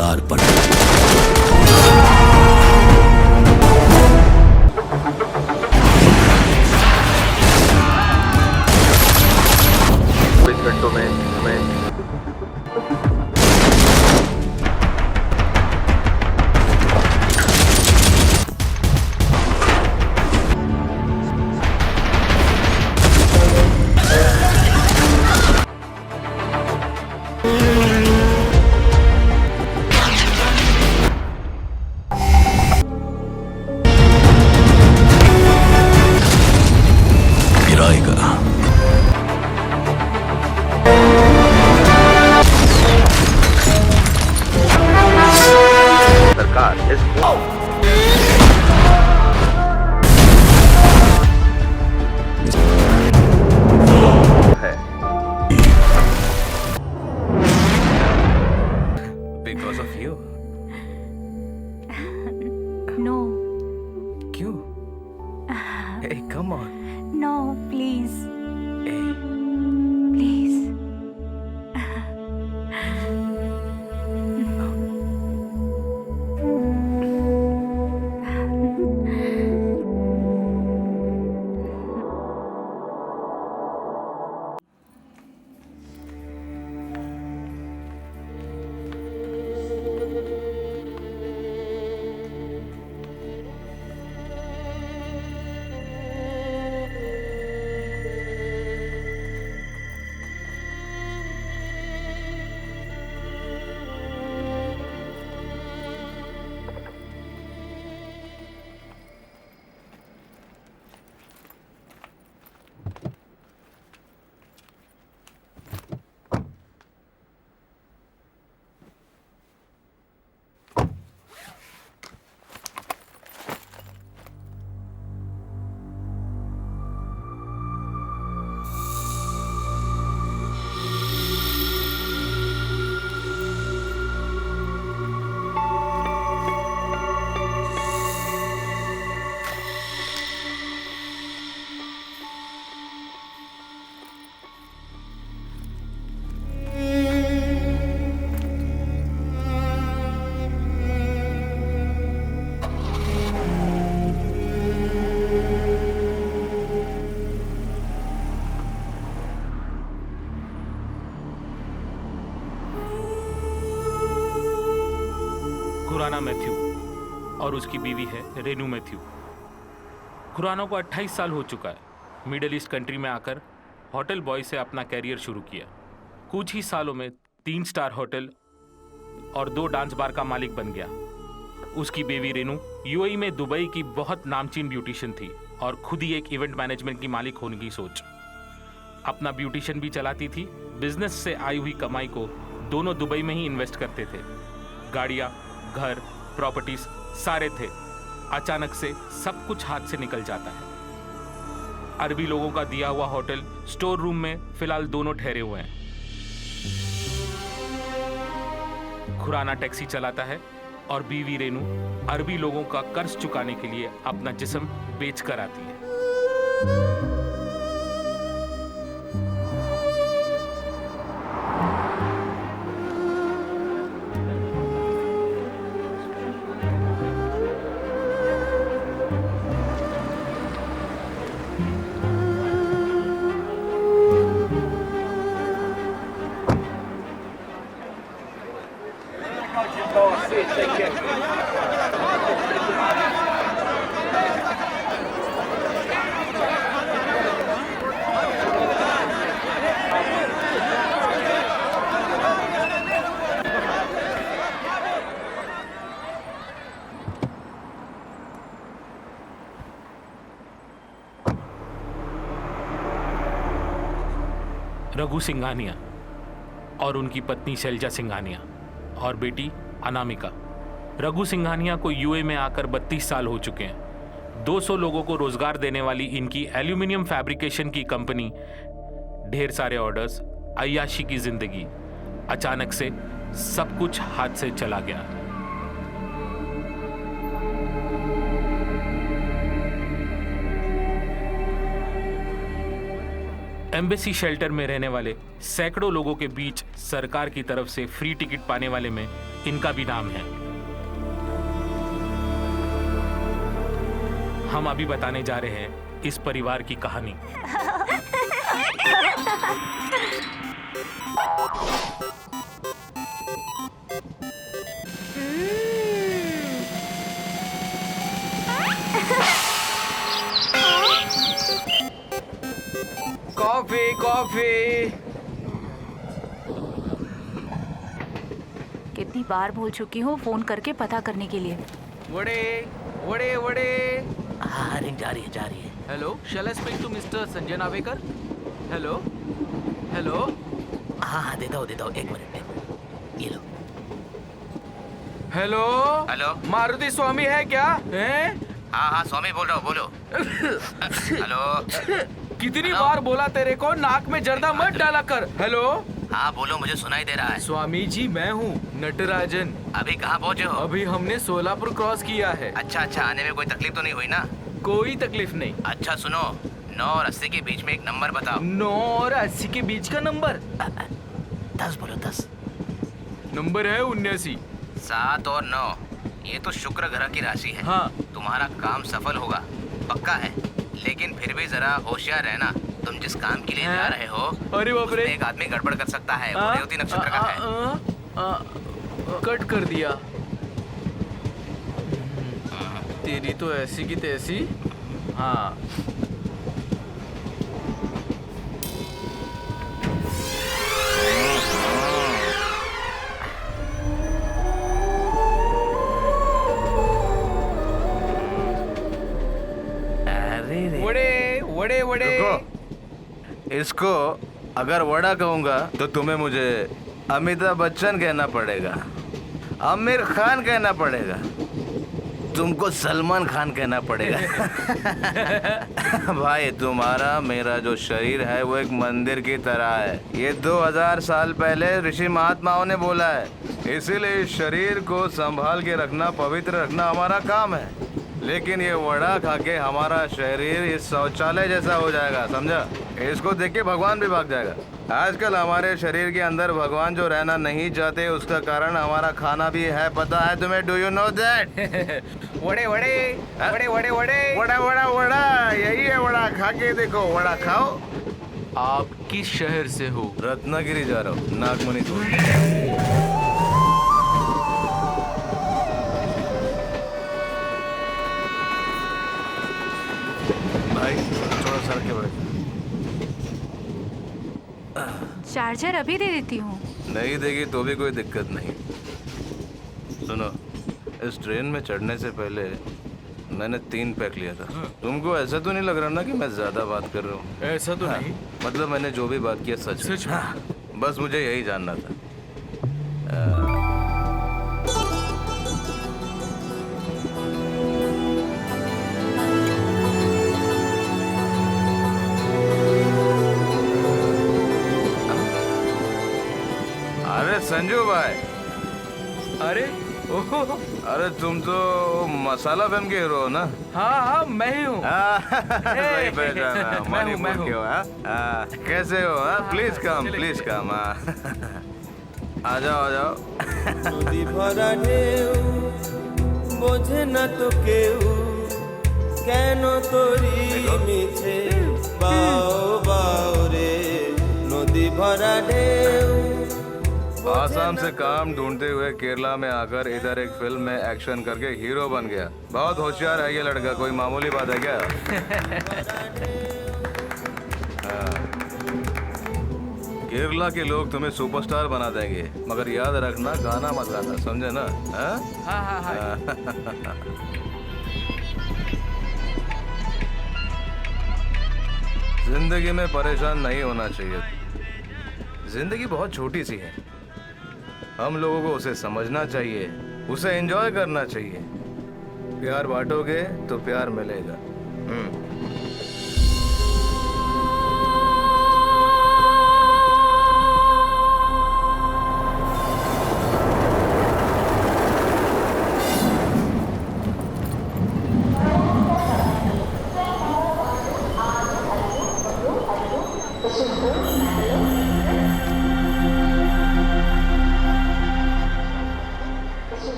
सरदार पटेल। घंटों में हमें गिराएगा। सरकार इस है Because of you. No, क्यों? Hey, come on. no, please, Hey. please. Khurana Matthew और उसकी बीवी है रेनू मैथ्यू। खुराना को 28 साल हो चुका है। मिडिल ईस्ट कंट्री में आकर होटल बॉय से अपना कैरियर शुरू किया। कुछ ही सालों में 3 स्टार होटल और 2 डांस बार का मालिक बन गया। उसकी बेबी रेनू यूएई में दुबई की बहुत नामचीन ब्यूटिशियन थी और खुद ही एक इवेंट मैनेजमेंट की मालिक होने की सोच। अपना ब्यूटिशियन भी चलाती थी। बिजनेस से आई हुई कमाई को दोनों दुबई में ही इन्वेस्ट करते थे। गाड़ियाँ, घर, प्रॉपर्टीज सारे थे। अचानक से सब कुछ हाथ से निकल जाता है। अरबी लोगों का दिया हुआ होटल स्टोर रूम में फिलहाल दोनों ठहरे हुए हैं। खुराना टैक्सी चलाता है और बीवी रेनू अरबी लोगों का कर्ज चुकाने के लिए अपना जिस्म बेच कर आती है। रघु सिंघानिया और उनकी पत्नी शैलजा सिंघानिया और बेटी अनामिका। रघु सिंघानिया को यूए में आकर 32 साल हो चुके हैं। 200 लोगों को रोजगार देने वाली इनकी एल्यूमिनियम फैब्रिकेशन की कंपनी, ढेर सारे ऑर्डर्स, अय्याशी की जिंदगी। अचानक से सब कुछ हाथ से चला गया। एम्बेसी शेल्टर में रहने वाले सैकड़ों लोगों के बीच सरकार की तरफ से फ्री टिकट पाने वाले में इनका भी नाम है। हम अभी बताने जा रहे हैं इस परिवार की कहानी। Coffee coffee. कितनी बार बोल चुकी हूँ फोन करके पता करने के लिए। वड़े वड़े वड़े। हाँ रिंग जा रही है। Hello, shall I speak to mister Sanjay Navekar? Hello hello. हाँ देता हूँ एक मिनट, ये लो। Hello hello. मारुति स्वामी है क्या? हैं? हाँ स्वामी बोल रहा हूँ, बोलो। हेलो। कितनी बार बोला तेरे को, नाक में जर्दा मत डाला कर। हेलो। हाँ बोलो, मुझे सुनाई दे रहा है। स्वामी जी मैं हूँ नटराजन। अभी कहाँ पहुँचे हो? अभी हमने सोलापुर क्रॉस किया है। अच्छा, आने में कोई तकलीफ तो नहीं हुई ना? कोई तकलीफ नहीं। अच्छा सुनो, 9 और 80 के बीच में एक नंबर बताओ। 9 और 80 के बीच का नंबर? 10 बोलो 10। नंबर है 79। 7 और 9, ये तो शुक्र ग्रह की राशि है। हाँ। तुम्हारा काम सफल होगा, पक्का है। लेकिन फिर भी जरा होशियार रहना। तुम जिस काम के लिए जा रहे हो, अरे बाप रे, उसमें एक आदमी गड़बड़ कर सकता है। वो रेवती नक्षत्र का है। कट कर दिया। तेरी तो ऐसी की तैसी। हाँ। वड़े वड़े वड़े। रुको, इसको अगर वड़ा कहूंगा तो तुम्हें मुझे अमिताभ बच्चन कहना पड़ेगा, आमिर खान कहना पड़ेगा, तुमको सलमान खान कहना पड़ेगा। भाई तुम्हारा मेरा जो शरीर है वो एक मंदिर की तरह है। ये 2000 साल पहले ऋषि महात्माओं ने बोला है, इसीलिए इस शरीर को संभाल के रखना, पवित्र रखना हमारा काम है। लेकिन ये वड़ा खा के हमारा शरीर इस शौचालय जैसा हो जाएगा, समझा? इसको देख के भगवान भी भाग जाएगा। आजकल हमारे शरीर के अंदर भगवान जो रहना नहीं चाहते, उसका कारण हमारा खाना भी है। पता है तुम्हें? Do you know that? वड़े वड़े वड़े वड़े वड़े। वड़ा वड़ा वड़ा, यही है वड़ा। खा के देखो, वड़ा खाओ। आप किस शहर से हो? रत्नागिरी जा रहा हूँ, नागमणि छोड़। भाई थोड़ा सर के बैठ। चार्जर अभी दे देती हूँ। नहीं देगी तो भी कोई दिक्कत नहीं। सुनो, इस ट्रेन में चढ़ने से पहले मैंने 3 पैक लिया था। तुमको ऐसा तो नहीं लग रहा ना कि मैं ज्यादा बात कर रहा हूँ? ऐसा तो नहीं। मतलब मैंने जो भी बात किया सच सच में। बस मुझे यही जानना था। अरे संजू भाई। अरे ओहो। अरे तुम तो मसाला फिल्म के हीरो हो ना? हाँ मैं ही हूँ। सही पहचाना। मैं हूँ। मणिपुर के हो? कैसे हो? Please come, please come. आ जाओ। নদী ভরা ঢেউ বোঝে না তো কেউ, কেন তোরি মিছে বাও বাও রে। নদী ভরা ঢেউ। आसाम से काम ढूंढते हुए केरला में आकर इधर एक फिल्म में एक्शन करके हीरो बन गया। बहुत होशियार है ये लड़का, कोई मामूली बात है क्या? केरला के लोग तुम्हें सुपरस्टार बना देंगे, मगर याद रखना गाना मत गाना, समझे ना? हाँ। जिंदगी में परेशान नहीं होना चाहिए। जिंदगी बहुत छोटी सी है, हम लोगों को उसे समझना चाहिए, उसे एंजॉय करना चाहिए। प्यार बांटोगे तो प्यार मिलेगा। This is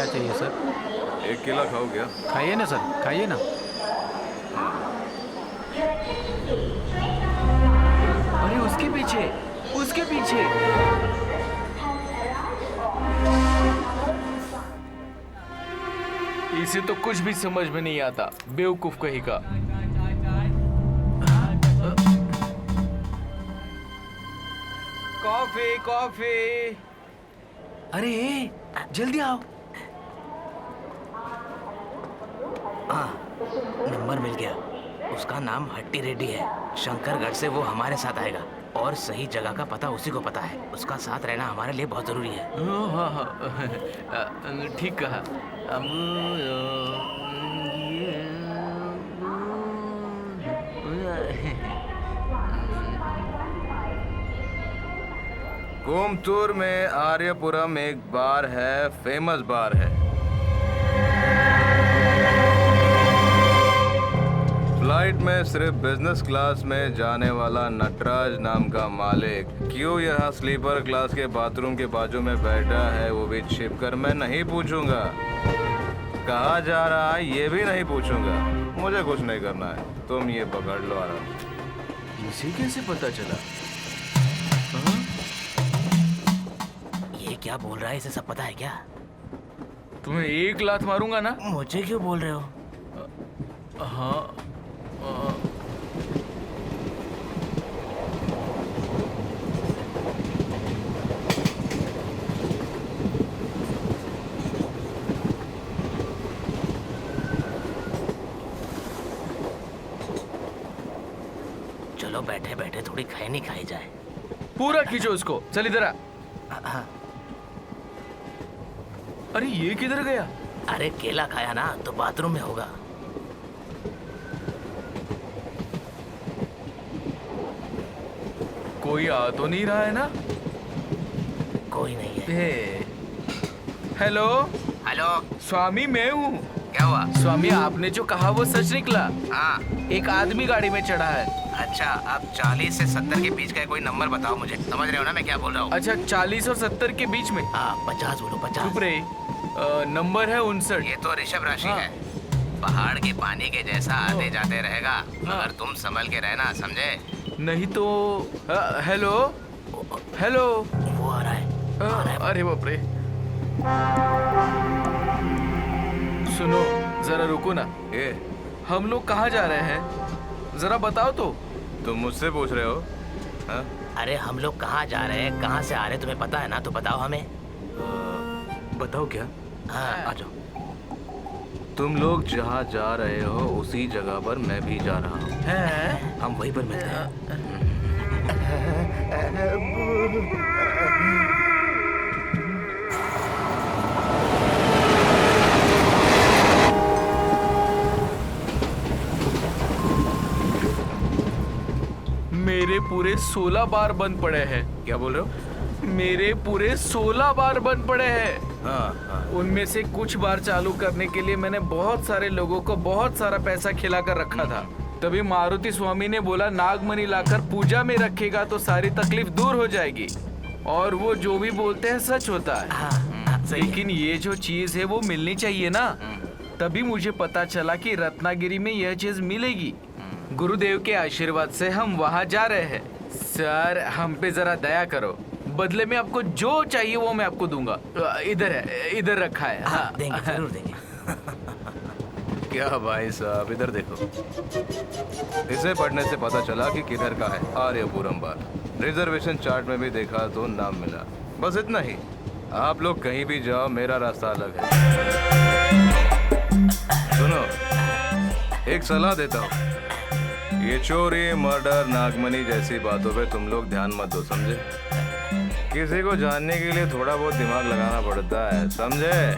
क्या चाहिए सर? एक केला खाओ क्या? खाइए ना सर, खाइए ना। अरे उसके पीछे, उसके पीछे। इसे तो कुछ भी समझ में नहीं आता, बेवकूफ कहीं का। Coffee coffee. अरे जल्दी आओ। नंबर मिल गया। उसका नाम हट्टी रेड्डी है। शंकरगढ़ से वो हमारे साथ आएगा और सही जगह का पता उसी को पता है। उसका साथ रहना हमारे लिए बहुत जरूरी है। हाँ हाँ, ठीक कहा। कोयम्बतूर में आर्यपुरम एक बार है, फेमस बार है। फ्लाइट में सिर्फ बिजनेस क्लास में जाने वाला नटराज नाम का मालिक क्यों यहाँ स्लीपर क्लास के बाथरूम के बाजू में बैठा है वो भी छिप कर मैं नहीं पूछूंगा। कहाँ जा रहा है ये भी नहीं पूछूंगा। मुझे कुछ नहीं करना है, तुम ये पकड़ लो आराम से। इसे कैसे पता चला? ये क्या बोल रहा है? इसे सब पता है क्या? तुम्हें एक लात मारूंगा ना। मुझे क्यों बोल रहे हो? हाँ चलो बैठे बैठे थोड़ी खैनी खाई जाए। पूरा खींचो उसको। चल इधर आ। हाँ। अरे ये किधर गया? अरे केला खाया ना तो बाथरूम में होगा। कोई आ तो नहीं रहा है ना? कोई नहीं है। हेलो हेलो, स्वामी, मैं हूँ। क्या हुआ? स्वामी, आपने जो कहा वो सच निकला। हाँ। एक आदमी गाड़ी में चढ़ा है। अच्छा, अब 40 से 70 के बीच का कोई नंबर बताओ मुझे। समझ रहे हो ना मैं क्या बोल रहा हूँ? अच्छा, 40 और 70 के बीच में? हाँ, 50 बोलो, 50। चुप रहे। नंबर है 59। ये तो ऋषभ राशि हाँ। है। पहाड़ के पानी के जैसा आते जाते रहेगा। अगर तुम संभल के रहना, समझे? नहीं तो हेलो हेलो। वो आ रहा है। अरे बाप रे। सुनो जरा रुको ना। ये हम लोग कहाँ जा रहे हैं जरा बताओ तो। तुम मुझसे पूछ रहे हो? हाँ? अरे हम लोग कहाँ जा रहे हैं, कहाँ से आ रहे हैं, तुम्हें पता है ना? तो बताओ हमें। बताओ क्या? हाँ, आ जाओ। तुम लोग जहाँ जा रहे हो उसी जगह पर मैं भी जा रहा हूँ। हम वहीं पर मिलते हैं। मेरे पूरे 16 बार बंद पड़े हैं। क्या बोल रहे हो? मेरे पूरे 16 बार बंद पड़े हैं। हाँ। उनमें से कुछ बार चालू करने के लिए मैंने बहुत सारे लोगों को बहुत सारा पैसा खिला कर रखा था। तभी मारुति स्वामी ने बोला नागमणि लाकर पूजा में रखेगा तो सारी तकलीफ दूर हो जाएगी। और वो जो भी बोलते हैं सच होता है। हाँ, सही है। लेकिन ये जो चीज है वो मिलनी चाहिए ना। तभी मुझे पता चला कि रत्नागिरी में यह चीज मिलेगी। गुरुदेव के आशीर्वाद से हम वहाँ जा रहे हैं। सर, हम पे जरा दया करो। बदले में आपको जो चाहिए वो मैं आपको दूंगा। इधर है, इधर रखा है। हाँ, देंगे, जरूर देंगे। क्या भाई साहब, इधर देखो। इसे पढ़ने से पता चला कि किधर का है आर्यपुरम बार। रिजर्वेशन चार्ट में भी देखा तो नाम मिला। बस इतना ही। आप लोग कहीं भी जाओ, मेरा रास्ता अलग है। सुनो, एक सलाह देता हूँ। ये चोरी, मर्डर, नागमणि जैसी बातों पे तुम लोग ध्यान मत दो, समझे? किसी को जानने के लिए थोड़ा बहुत दिमाग लगाना पड़ता है, समझे?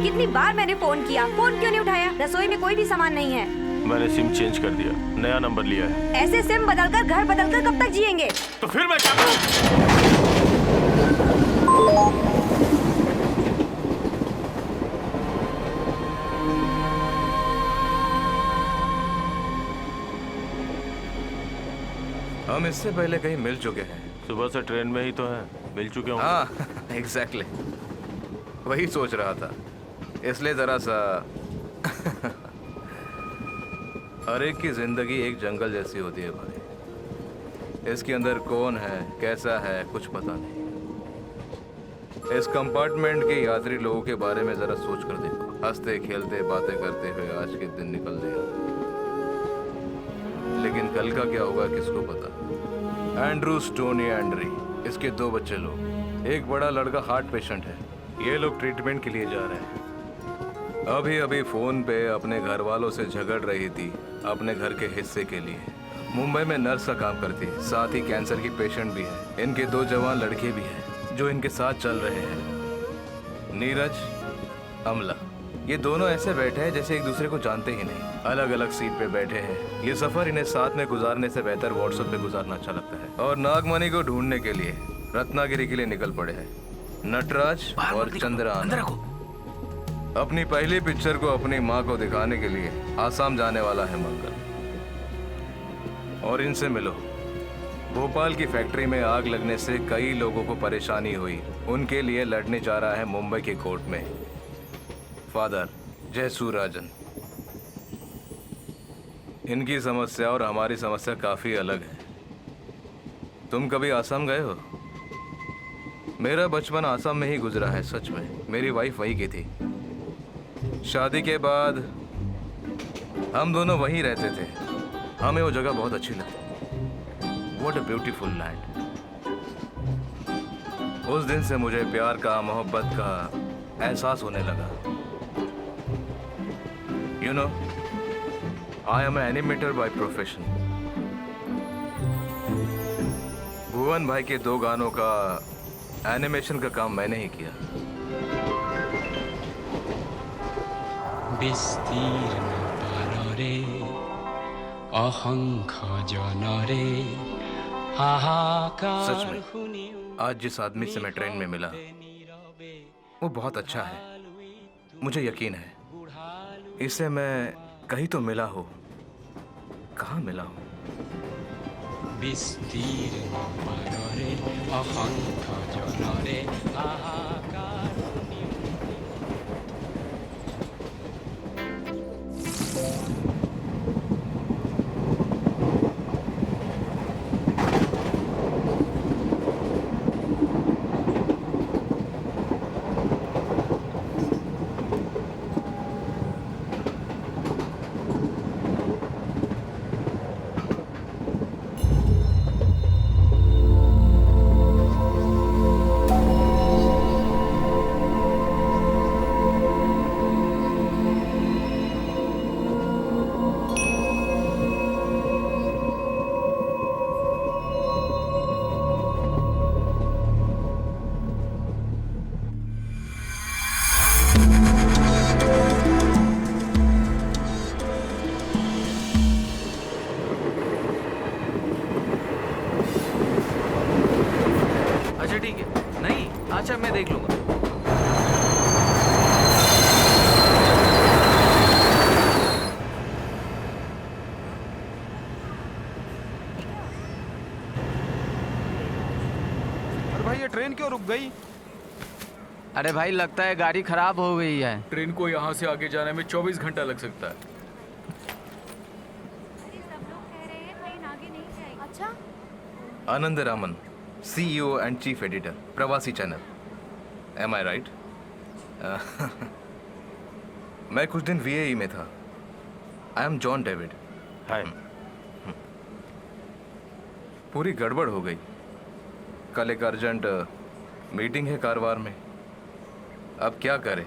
कितनी बार मैंने फोन किया, फोन क्यों नहीं उठाया? रसोई में कोई भी सामान नहीं है। मैंने सिम चेंज कर दिया, नया नंबर लिया है। ऐसे सिम बदलकर, घर बदलकर कब तक जिएंगे? तो फिर मैं क्या करूं? हम इससे पहले कहीं मिल चुके हैं। सुबह से ट्रेन में ही तो है, मिल चुके होंगे। हाँ एग्जैक्टली, वही सोच रहा था, इसलिए जरा सा हर एक की जिंदगी एक जंगल जैसी होती है भाई। इसके अंदर कौन है, कैसा है, कुछ पता नहीं। इस कंपार्टमेंट के यात्री लोगों के बारे में जरा सोच कर देखो। हंसते खेलते बातें करते हुए आज के दिन निकल दिया, लेकिन कल का क्या होगा किसको पता। एंड्रू स्टोनी एंड्री, इसके 2 बच्चे लोग, एक बड़ा लड़का हार्ट पेशेंट है। ये लोग ट्रीटमेंट के लिए जा रहे हैं। अभी अभी फोन पे अपने घर वालों से झगड़ रही थी अपने घर के हिस्से के लिए। मुंबई में नर्स का काम करती है, साथ ही कैंसर की पेशेंट भी है। इनके 2 जवान लड़के भी हैं जो इनके साथ चल रहे हैं, नीरज, अमला। ये दोनों ऐसे बैठे हैं जैसे एक दूसरे को जानते ही नहीं, अलग अलग सीट पे बैठे हैं। ये सफर इन्हें साथ में गुजारने से बेहतर व्हाट्सएप पे गुजारना अच्छा लगता है। और नागमणि को ढूंढने के लिए रत्नागिरी के लिए निकल पड़े हैं नटराज और चंद्रहान। अपनी पहली पिक्चर को अपनी माँ को दिखाने के लिए आसाम जाने वाला है मंगल। और इनसे मिलो। भोपाल की फैक्ट्री में आग लगने से कई लोगों को परेशानी हुई, उनके लिए लड़ने जा रहा है मुंबई के कोर्ट में फादर जयसूराजन। इनकी समस्या और हमारी समस्या काफी अलग है। तुम कभी आसाम गए हो? मेरा बचपन आसाम में ही गुजरा है। सच में मेरी वाइफ वहीं की थी। शादी के बाद हम दोनों वहीं रहते थे। हमें वो जगह बहुत अच्छी लगती। What a beautiful land। उस दिन से मुझे प्यार का, मोहब्बत का एहसास होने लगा। You know, I am an animator by profession। भुवन भाई के 2 गानों का एनिमेशन का काम मैंने ही किया। विस्तीर्ण पारे असंख्य जनरे हाहाकार। सच में आज जिस आदमी से मैं ट्रेन में मिला वो बहुत अच्छा है, मुझे यकीन है। इससे मैं कहीं तो मिला हो, कहाँ मिला हो? विस्तीर्ण पारे असंख्य जनरे हाहाकार। अच्छा मैं देख लूंगा। अरे भाई ये ट्रेन क्यों रुक गई? अरे भाई लगता है गाड़ी खराब हो गई है। ट्रेन को यहाँ से आगे जाने में 24 घंटा लग सकता है। अच्छा, Anand Raman, CEO and chief editor, Pravasi channel. Am I right? मैं कुछ दिन VAE में था। I am John David. Hi. पूरी गड़बड़ हो गई। कल एक अर्जेंट मीटिंग है कारवार में। अब क्या करें?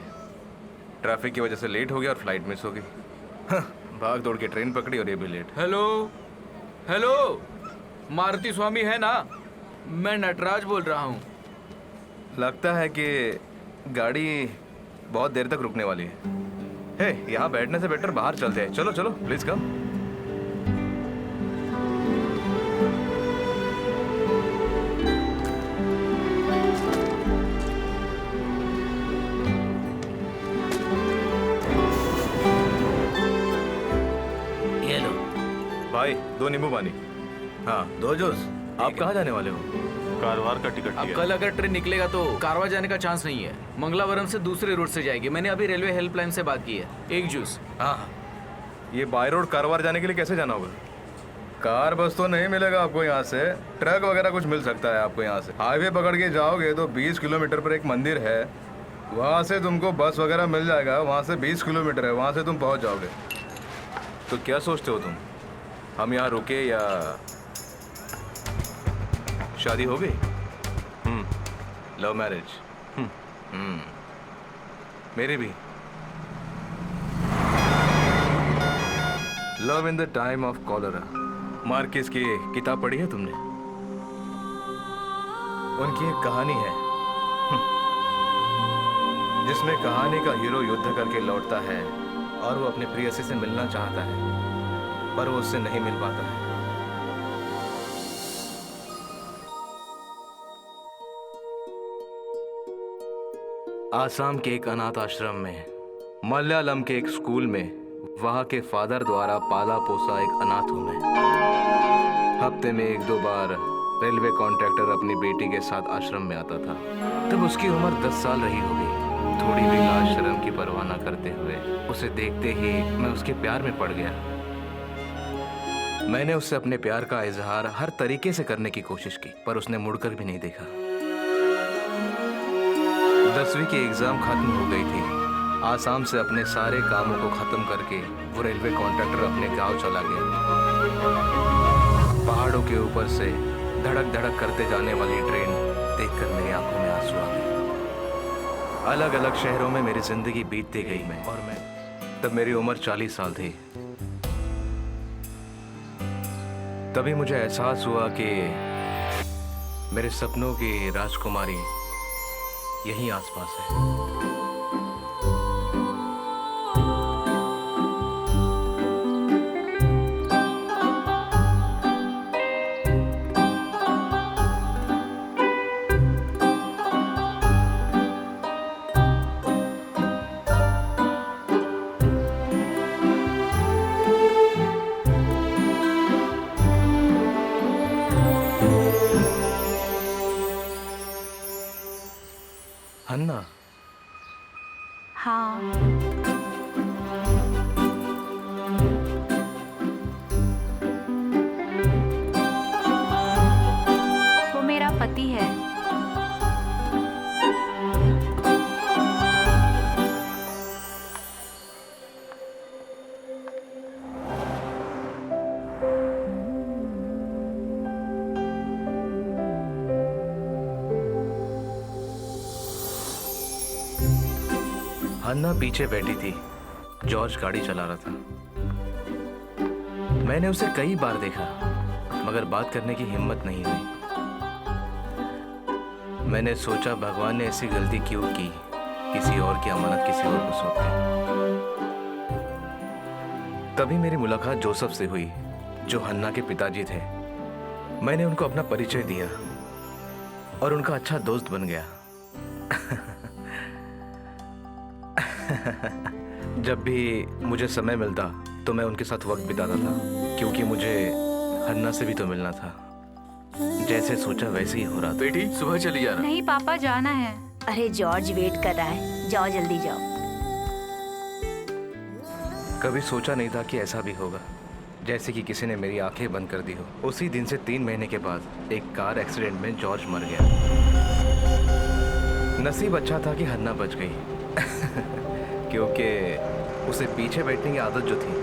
ट्रैफिक की वजह से लेट हो गया और फ्लाइट मिस हो गई। भाग दौड़ के ट्रेन पकड़ी और ये भी late. Hello hello, Maruti Swami है ना? मैं नटराज बोल रहा हूँ। लगता है कि गाड़ी बहुत देर तक रुकने वाली है। हे, यहाँ बैठने से बेटर बाहर चलते हैं। चलो चलो प्लीज कम। ये लो। भाई 2 नींबू पानी। हाँ दो जूस। आप कहाँ जाने वाले हो? कारवार का टिकट अब लिया। कल अगर ट्रेन निकलेगा तो कारवार जाने का चांस नहीं है। मंगलावरम से दूसरे रूट से जाएगी। मैंने अभी रेलवे हेल्पलाइन से बात की है। एक जूस। हाँ ये बाय रोड कारवार जाने के लिए कैसे जाना होगा? कार बस तो नहीं मिलेगा आपको यहाँ से, ट्रक वगैरह कुछ मिल सकता है आपको यहाँ से। हाईवे पकड़ के जाओगे तो 20 किलोमीटर पर एक मंदिर है, वहाँ से तुमको बस वगैरह मिल जाएगा। वहाँ से 20 किलोमीटर है, वहाँ से तुम पहुँच जाओगे। तो क्या सोचते हो तुम, हम यहाँ रुके या शादी हो गई? Love marriage? मेरी भी। Love in the time of cholera, Marxist की किताब पढ़ी है तुमने? उनकी एक कहानी है जिसमें कहानी का हीरो युद्ध करके लौटता है और वो अपने प्रेयसी से मिलना चाहता है पर वो उससे नहीं मिल पाता है। आसाम के एक अनाथ आश्रम में, मलयालम के एक स्कूल में, वहाँ के फादर द्वारा पाला पोसा एक अनाथ हूँ मैं। हफ्ते में 1-2 बार रेलवे कॉन्ट्रैक्टर अपनी बेटी के साथ आश्रम में आता था। तब उसकी उम्र 10 साल रही होगी। थोड़ी भी लाज शर्म की परवाह न करते हुए उसे देखते ही मैं उसके प्यार में पड़ गया। मैंने उससे अपने प्यार का इजहार हर तरीके से करने की कोशिश की पर उसने मुड़कर भी नहीं देखा। 10वीं की एग्जाम खत्म हो गई थी। आसाम से अपने सारे कामों को खत्म करके वो रेलवे कॉन्ट्रैक्टर अपने गांव चला गया। पहाड़ों के ऊपर से धड़क धड़क करते जाने वाली ट्रेन देखकर मेरी आंखों में आंसू आ गए। अलग अलग शहरों में मेरी जिंदगी बीतती गई मैं, और तब मेरी उम्र 40 साल थी। तभी मुझे एहसास हुआ कि मेरे सपनों की राजकुमारी यहीं आसपास है। हन्ना। हाँ, वो मेरा पति है। हन्ना पीछे बैठी थी। जॉर्ज गाड़ी चला रहा था। मैंने उसे कई बार देखा मगर बात करने की हिम्मत नहीं हुई। मैंने सोचा भगवान ने ऐसी गलती क्यों की, किसी और की अमानत किसी और को सौंप दी। तभी मेरी मुलाकात जोसेफ से हुई जो हन्ना के पिताजी थे। मैंने उनको अपना परिचय दिया और उनका अच्छा दोस्त बन गया। जब भी मुझे समय मिलता तो मैं उनके साथ वक्त बिताता था क्योंकि मुझे हन्ना से भी तो मिलना था। जैसे सोचा वैसे ही हो रहा था। बेटी सुबह चली जाना। नहीं पापा, जाना है। अरे जॉर्ज वेट कर रहा है, जाओ जल्दी जाओ। कभी सोचा नहीं था कि ऐसा भी होगा, जैसे कि किसी ने मेरी आंखें बंद कर दी हो। उसी दिन से 3 महीने के बाद एक कार एक्सीडेंट में जॉर्ज मर गया। नसीब अच्छा था कि हन्ना बच गई क्योंकि उसे पीछे बैठने की आदत जो थी।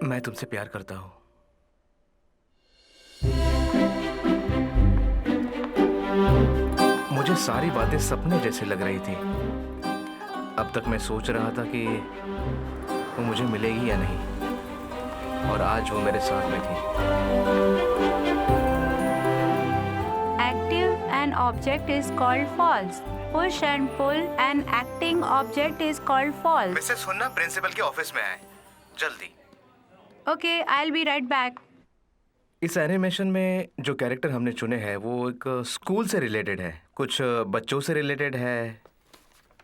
मैं तुमसे प्यार करता हूं। मुझे सारी बातें सपने जैसे लग रही थी। अब तक मैं सोच रहा था कि वो मुझे मिलेगी या नहीं, और आज वो मेरे साथ में थी। Active an object is called false. Push and pull an acting object is called false. Mrs सुनना, प्रिंसिपल के ऑफिस में आए जल्दी। Okay, I'll be right back. इस एनिमेशन में जो कैरेक्टर हमने चुने हैं वो एक स्कूल से रिलेटेड है, कुछ बच्चों से रिलेटेड है,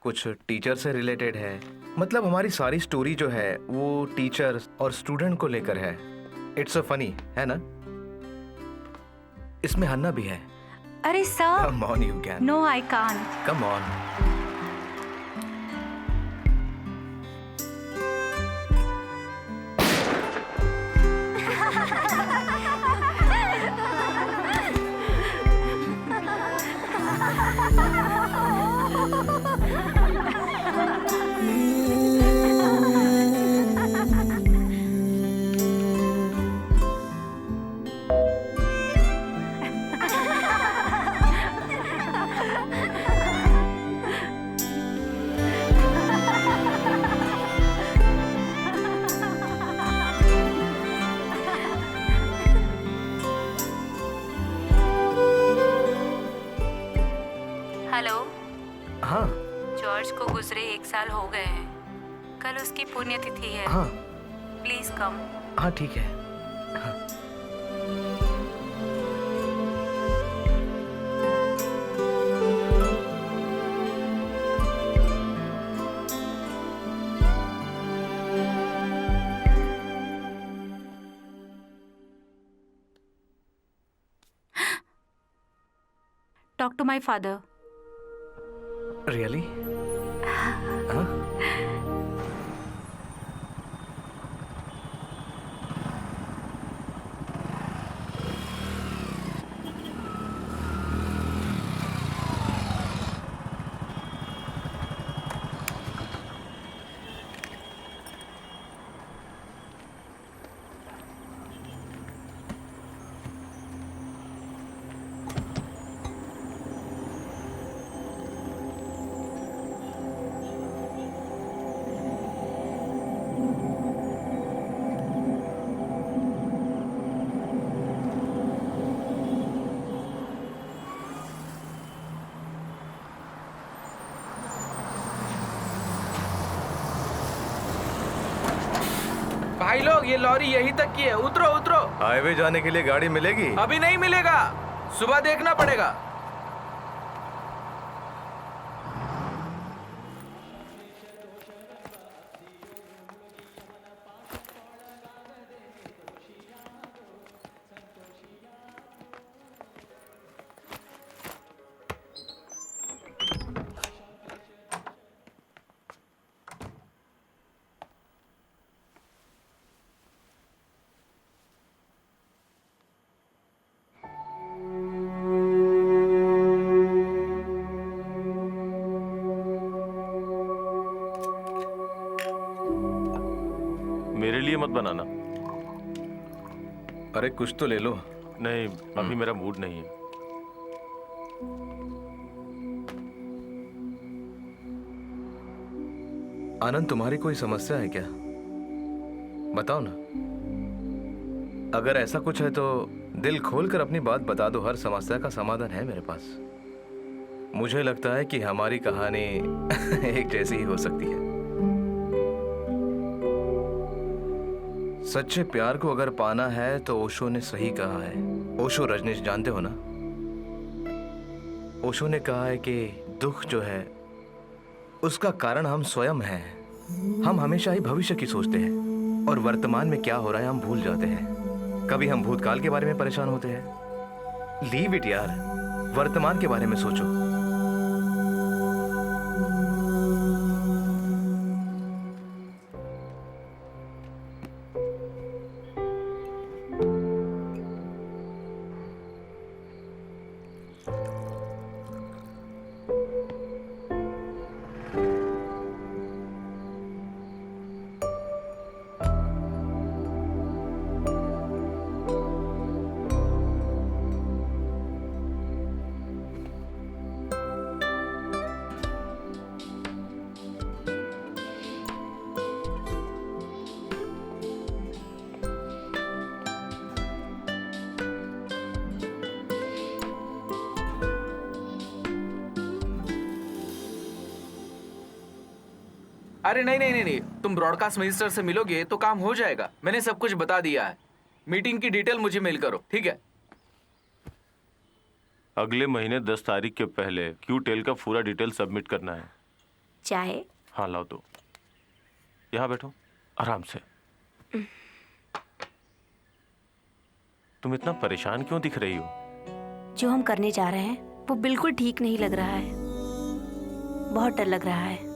कुछ टीचर से रिलेटेड है। मतलब हमारी सारी स्टोरी जो है वो टीचर और स्टूडेंट को लेकर है। इट्स अ फनी, है ना? इसमें हन्ना भी है। अरे sir, come on you can. no, I can't. Come on. Hello, हाँ जॉर्ज को गुजरे 1 साल हो गए हैं। कल उसकी पुण्यतिथि है। हाँ प्लीज कम। हाँ ठीक है। हाँ। Talk to my father. Really? Huh? भाई लोग, ये लॉरी यहीं तक की है। उतरो उतरो। हाईवे जाने के लिए गाड़ी मिलेगी? अभी नहीं मिलेगा, सुबह देखना पड़ेगा। मेरे लिए मत बनाना। अरे कुछ तो ले लो। नहीं, अभी मेरा मूड नहीं है। आनंद, तुम्हारी कोई समस्या है क्या? बताओ ना। अगर ऐसा कुछ है तो दिल खोलकर अपनी बात बता दो। हर समस्या का समाधान है मेरे पास। मुझे लगता है कि हमारी कहानी एक जैसी ही हो सकती है। सच्चे प्यार को अगर पाना है तो ओशो ने सही कहा है। ओशो रजनीश जानते हो ना? ओशो ने कहा है कि दुख जो है उसका कारण हम स्वयं हैं। हम हमेशा ही भविष्य की सोचते हैं और वर्तमान में क्या हो रहा है हम भूल जाते हैं। कभी हम भूतकाल के बारे में परेशान होते हैं। लीव इट यार, वर्तमान के बारे में सोचो। अरे नहीं नहीं नहीं नहीं, तुम ब्रॉडकास्ट मिनिस्टर से मिलोगे तो काम हो जाएगा। मैंने सब कुछ बता दिया है। मीटिंग की डिटेल मुझे मेल करो, ठीक है? अगले महीने 10 तारीख के पहले क्यूटेल का पूरा डिटेल सबमिट करना है। चाहे हाँ लाओ तो। यहाँ बैठो आराम से। तुम इतना परेशान क्यों दिख रही हो? जो हम करने जा रहे हैं वो बिल्कुल ठीक नहीं लग रहा है। बहुत डर लग रहा है।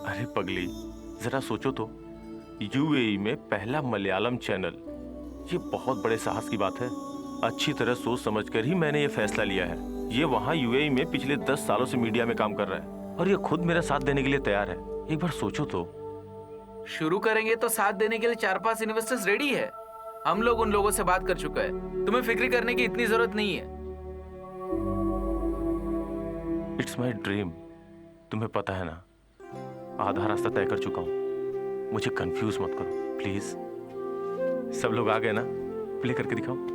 अरे पगली, जरा सोचो तो, यूएई में पहला मलयालम चैनल, ये बहुत बड़े साहस की बात है। अच्छी तरह सोच समझकर ही मैंने ये फैसला लिया है। ये वहाँ यूएई में पिछले 10 सालों से मीडिया में काम कर रहा है और ये खुद मेरा साथ देने के लिए तैयार है। एक बार सोचो तो। शुरू करेंगे तो साथ देने के लिए 4-5 इन्वेस्टर्स रेडी है। हम लोग उन लोगों से बात कर चुके हैं। तुम्हें फिक्र करने की इतनी जरूरत नहीं है। It's my dream. तुम्हें पता है ना, आधा रास्ता तय कर चुका हूँ। मुझे कंफ्यूज मत करो प्लीज। सब लोग आ गए ना? प्ले करके दिखाओ।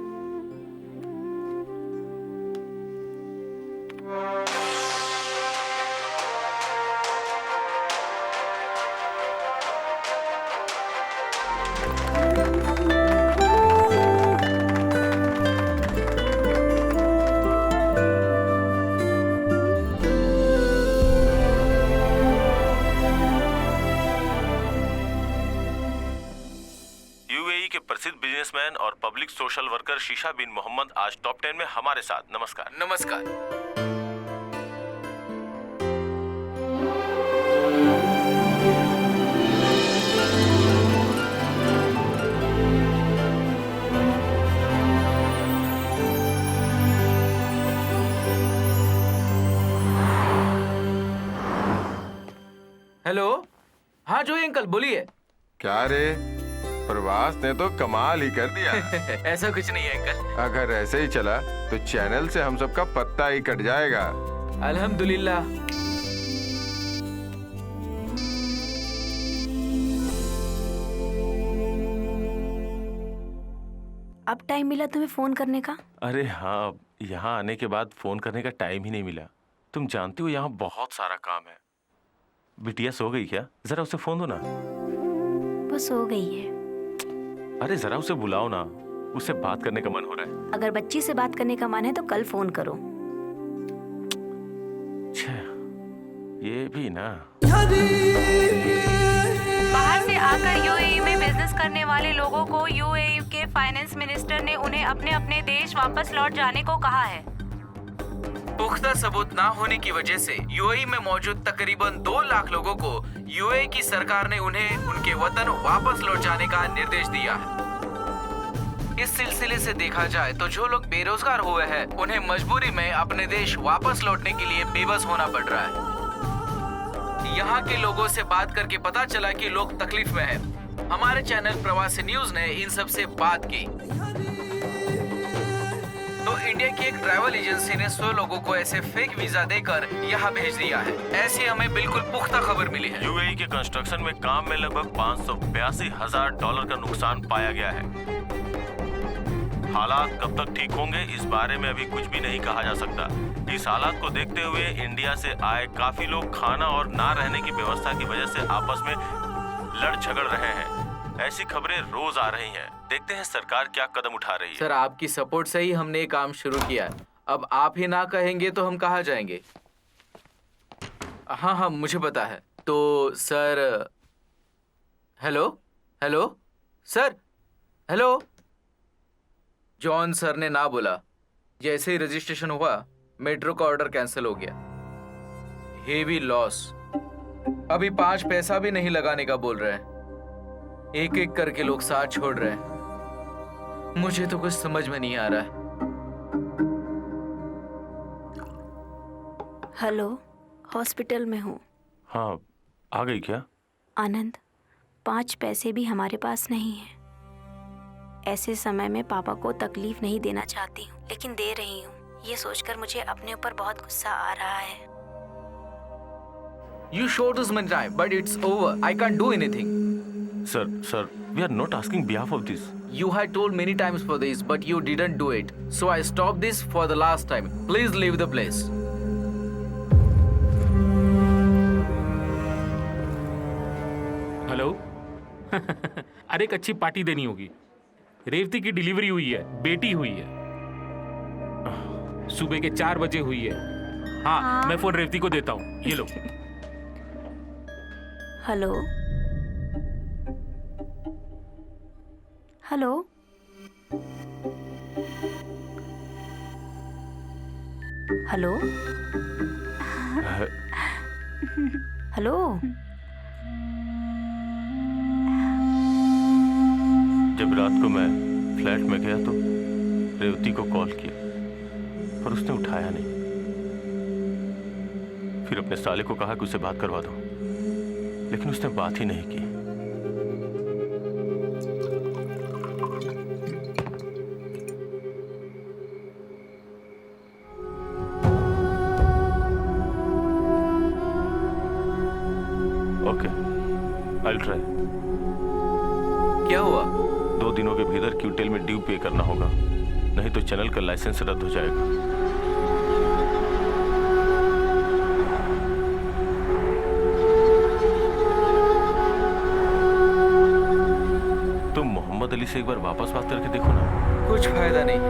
प्रसिद्ध बिजनेसमैन और पब्लिक सोशल वर्कर शीशा बिन मोहम्मद आज टॉप 10 में हमारे साथ। नमस्कार। नमस्कार। हेलो, हाँ जोई अंकल बोलिए। क्या रे, प्रवास ने तो कमाल ही कर दिया। ऐसा कुछ नहीं है अंकल। अगर ऐसे ही चला तो चैनल से हम सबका पत्ता ही कट जाएगा। अल्हम्दुलिल्लाह। अब टाइम मिला तुम्हें फोन करने का? अरे हाँ, यहाँ आने के बाद फोन करने का टाइम ही नहीं मिला। तुम जानती हो यहाँ बहुत सारा काम है। बिटिया सो गई क्या? जरा उसे फोन दो ना। वो सो गई है। अरे जरा उसे बुलाओ ना, उससे बात करने का मन हो रहा है। अगर बच्ची से बात करने का मन है तो कल फोन करो। ये भी ना। बाहर से आकर यूएई में बिजनेस करने वाले लोगों को यूएई के फाइनेंस मिनिस्टर ने उन्हें अपने अपने देश वापस लौट जाने को कहा है। पुख्ता सबूत ना होने की वजह से यूएई में मौजूद तकरीबन 2 लाख लोगों को यूएई की सरकार ने उन्हें उनके वतन वापस लौट जाने का निर्देश दिया है। इस सिलसिले से देखा जाए तो जो लोग बेरोजगार हुए हैं उन्हें मजबूरी में अपने देश वापस लौटने के लिए बेबस होना पड़ रहा है। यहाँ के लोगों से बात करके पता चला कि लोग तकलीफ में हैं। हमारे चैनल प्रवासी न्यूज ने इन सब से बात की तो इंडिया की एक ट्रैवल एजेंसी ने 100 लोगों को ऐसे फेक वीजा देकर यहाँ भेज दिया है। ऐसी हमें बिल्कुल पुख्ता खबर मिली है। यूएई के कंस्ट्रक्शन में काम में लगभग $582,000 का नुकसान पाया गया है। हालात कब तक ठीक होंगे इस बारे में अभी कुछ भी नहीं कहा जा सकता। इस हालात को देखते हुए इंडिया से आए काफी लोग खाना और ना रहने की व्यवस्था की वजह से आपस में लड़ झगड़ रहे हैं। ऐसी खबरें रोज आ रही हैं। देखते हैं सरकार क्या कदम उठा रही है। सर, आपकी सपोर्ट से ही हमने ये काम शुरू किया है। अब आप ही ना कहेंगे तो हम कहाँ जाएंगे? हाँ हाँ मुझे पता है। तो sir, hello hello sir, hello. John sir ने ना बोला। जैसे ही रजिस्ट्रेशन हुआ मेट्रो का ऑर्डर कैंसिल हो गया। Heavy loss. अभी 5 पैसा भी नहीं लगाने का बोल रहे हैं। एक एक करके लोग साथ छोड़ रहे हैं। मुझे तो कुछ समझ में नहीं आ रहा है। हेलो, हॉस्पिटल में हूँ। हाँ, आ गई क्या? आनंद, 5 पैसे भी हमारे पास नहीं है। ऐसे समय में पापा को तकलीफ नहीं देना चाहती हूँ, लेकिन दे रही हूँ। ये सोचकर मुझे अपने ऊपर बहुत गुस्सा आ रहा है। You showed us many times, but it's over. I can't do anything. Sir, we are not asking behalf of this. You had told many times for this, but you didn't do it. So I stopped this for the last time. Please leave the place. अरे एक अच्छी party देनी होगी। रेवती की delivery हुई है, बेटी हुई है, सुबह के 4 बजे हुई है। हाँ, मैं फोन रेवती को देता हूँ, ये लो। Hello hello, hello hello. जब रात को मैं फ्लैट में गया तो रेवती को कॉल किया, पर उसने उठाया नहीं। फिर अपने साले को कहा कि उसे बात करवा दो, लेकिन उसने बात ही नहीं की। Okay, I'll try। क्या हुआ? 2 दिनों के भीतर क्यूटेल में ड्यू पे करना होगा, नहीं तो चैनल का लाइसेंस रद्द हो जाएगा। तुम मोहम्मद अली से एक बार वापस बात करके देखो ना। कुछ फायदा नहीं,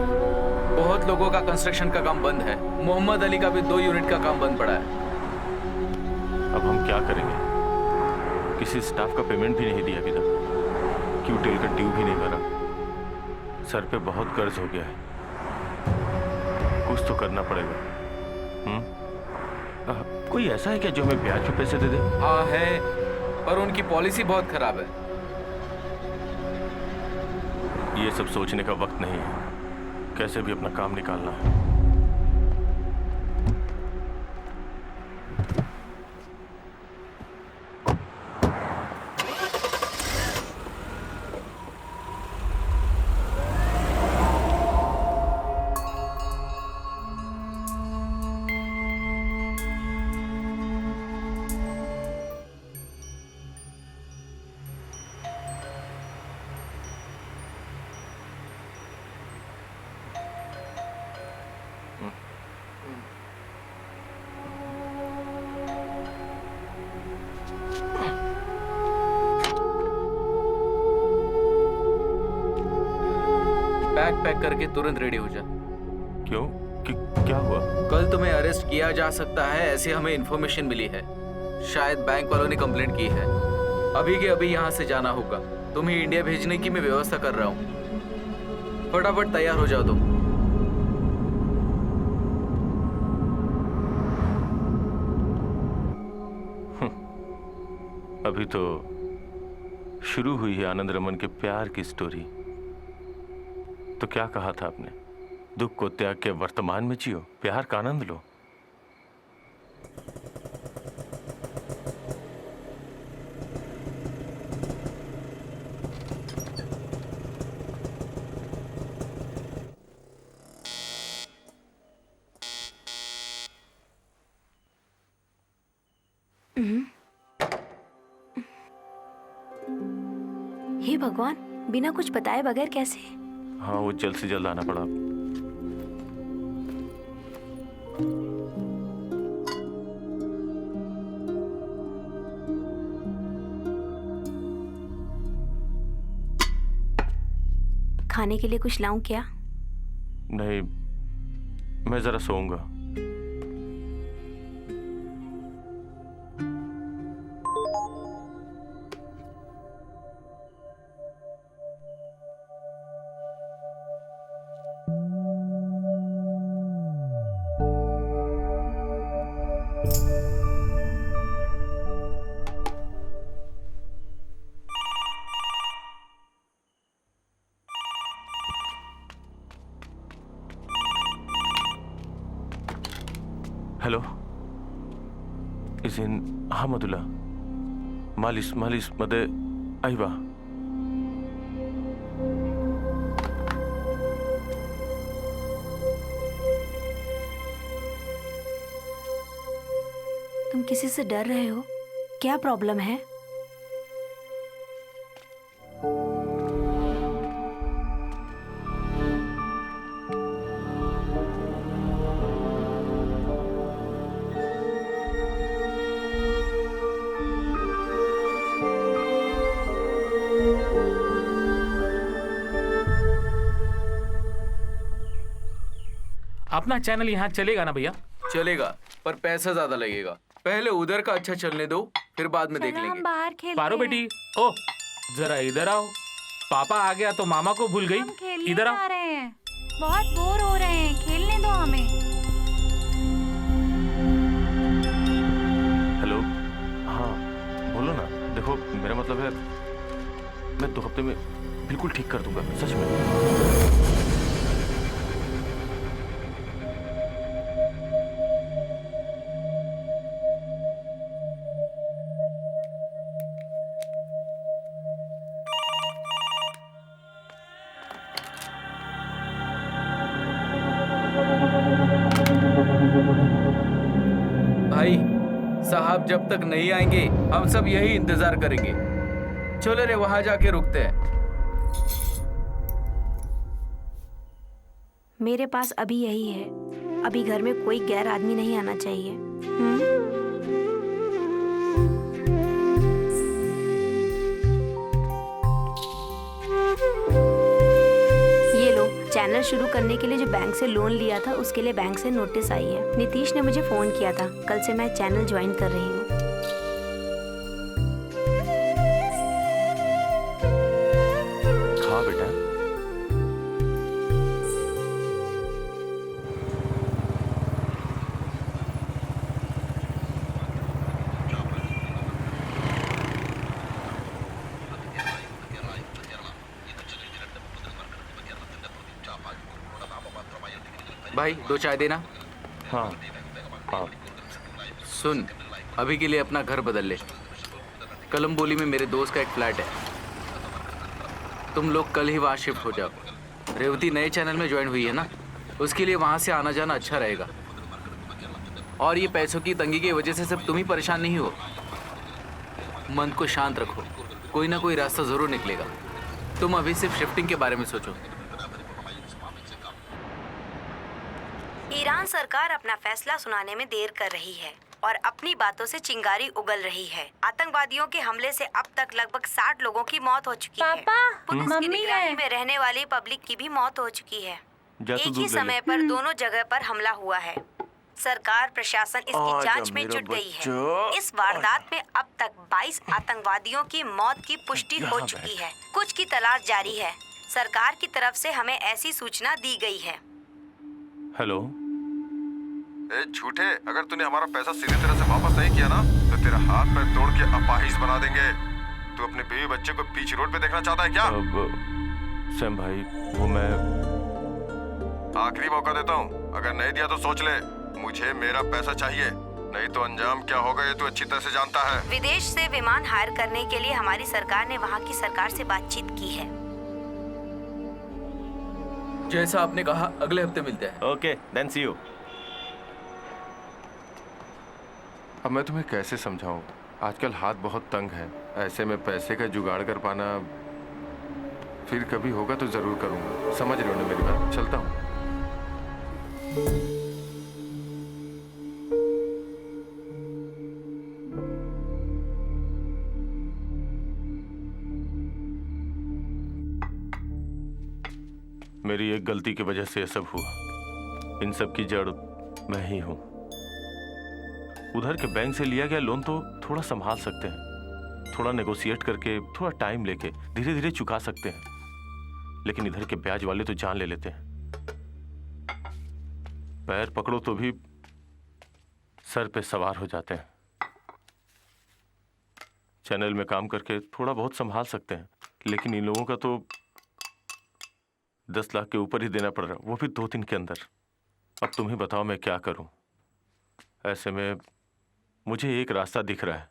बहुत लोगों का कंस्ट्रक्शन का काम बंद है। मोहम्मद अली का भी 2 यूनिट का काम बंद पड़ा है। अब हम क्या करेंगे? किसी स्टाफ का पेमेंट भी नहीं दिया अभी तक, क्यूटेल का ड्यू भी नहीं भरा, सर पे बहुत कर्ज हो गया है। कुछ तो करना पड़ेगा। कोई ऐसा है क्या जो हमें ब्याज पे पैसे दे दे? हाँ है, पर उनकी पॉलिसी बहुत खराब है। ये सब सोचने का वक्त नहीं है, कैसे भी अपना काम निकालना है। बैग पैक करके तुरंत रेडी हो जा। क्यों? क्या हुआ? कल तुम्हें अरेस्ट किया जा सकता है, ऐसी हमें इन्फॉर्मेशन मिली है। शायद बैंक वालों ने कंप्लेंट की है। अभी के अभी यहाँ से जाना होगा। तुम्हें इंडिया भेजने की मैं व्यवस्था कर रहा हूँ। फटाफट तैयार हो जाओ तुम। अभी तो शुरू हुई है आनंद रमन के प्यार की स्टोरी। तो क्या कहा था आपने? दुख को त्याग के वर्तमान में जियो, प्यार का आनंद लो। हे भगवान, बिना कुछ बताए बगैर कैसे? हाँ, वो जल्द से जल्द आना पड़ा। खाने के लिए कुछ लाऊं क्या? नहीं, मैं जरा सोऊंगा। हेलो, इज़िन अहमदुल्ला मालिश मालिश मदे आइबा। तुम किसी से डर रहे हो? क्या प्रॉब्लम है? अपना चैनल यहाँ चलेगा ना भैया? चलेगा, पर पैसा ज्यादा लगेगा। पहले उधर का अच्छा चलने दो, फिर बाद में देख चलो हम लेंगे। बाहर खेलते पारो हैं। बेटी, ओ जरा इधर आओ। पापा आ गया तो मामा को भूल गई। हम खेलने इधर जा आओ। रहे हैं, बहुत बोर हो रहे हैं, खेलने दो हमें। हेलो, हाँ बोलो ना। देखो मेरा मतलब है मैं 2 हफ्ते में बिल्कुल ठीक कर दूंगा, सच में। भाई साहब जब तक नहीं आएंगे हम सब यही इंतजार करेंगे। चलो रे वहां जाके रुकते हैं। मेरे पास अभी यही है। अभी घर में कोई गैर आदमी नहीं आना चाहिए। ये लो, चैनल शुरू करने के लिए जो बैंक से लोन लिया था उसके लिए बैंक से नोटिस आई है। नीतीश ने मुझे फोन किया था। कल से मैं चैनल ज्वाइन कर रही हूँ। खा बेटा। भाई 2 चाय देना। हाँ हाँ। सुन, अभी के लिए अपना घर बदल ले। कलम्बोली में मेरे दोस्त का एक फ्लैट है, तुम लोग कल ही वहाँ शिफ्ट हो जाओ। रेवती नए चैनल में ज्वाइन हुई है ना, उसके लिए वहाँ से आना जाना अच्छा रहेगा। और ये पैसों की तंगी की वजह से सिर्फ तुम ही परेशान नहीं हो। मन को शांत रखो, कोई ना कोई रास्ता जरूर निकलेगा। तुम अभी सिर्फ शिफ्टिंग के बारे में सोचो। ईरान सरकार अपना फैसला सुनाने में देर कर रही है और अपनी बातों से चिंगारी उगल रही है। आतंकवादियों के हमले से अब तक लगभग 60 लोगों की मौत हो चुकी है। पुलिस की निगरानी में रहने वाली पब्लिक की भी मौत हो चुकी है। एक ही समय पर दोनों जगह पर हमला हुआ है। सरकार प्रशासन इसकी जांच में जुट गई है। इस वारदात में अब तक 22 आतंकवादियों की मौत की पुष्टि हो चुकी है। कुछ की तलाश जारी है। सरकार की तरफ से हमें ऐसी सूचना दी गई है। हेलो। ए झूठे, अगर तूने हमारा पैसा सीधी तरह से वापस नहीं किया ना तो तेरा हाथ पैर तोड़ के अपाहिज बना देंगे। तू अपने बीवी बच्चे को बीच रोड पे देखना चाहता है क्या? सैम भाई, वो मैं आखिरी मौका देता हूँ, अगर नहीं दिया तो सोच ले। मुझे मेरा पैसा चाहिए, नहीं तो अंजाम क्या होगा ये तू अच्छी तरह से जानता है। विदेश से विमान हायर करने के लिए हमारी सरकार ने वहाँ की सरकार से बातचीत की है। जैसा आपने कहा, अगले हफ्ते मिलते हैं। Okay, then see you. अब मैं तुम्हें कैसे समझाऊं, आजकल हाथ बहुत तंग है। ऐसे में पैसे का जुगाड़ कर पाना, फिर कभी होगा तो जरूर करूंगा। समझ रहे हो ना मेरी बात? चलता हूँ। मेरी एक गलती की वजह से ये सब हुआ। इन सब की जड़ मैं ही हूं। उधर के बैंक से लिया गया लोन तो थोड़ा संभाल सकते हैं, थोड़ा नेगोशिएट करके, थोड़ा टाइम लेके धीरे धीरे चुका सकते हैं। लेकिन इधर के ब्याज वाले तो जान ले लेते हैं। पैर पकड़ो तो भी सर पे सवार हो जाते हैं। चैनल में काम करके थोड़ा बहुत संभाल सकते हैं, लेकिन इन लोगों का तो 10 लाख के ऊपर ही देना पड़ रहा, वो भी 2 दिन के अंदर। अब तुम ही बताओ मैं क्या करूं। ऐसे में मुझे एक रास्ता दिख रहा है।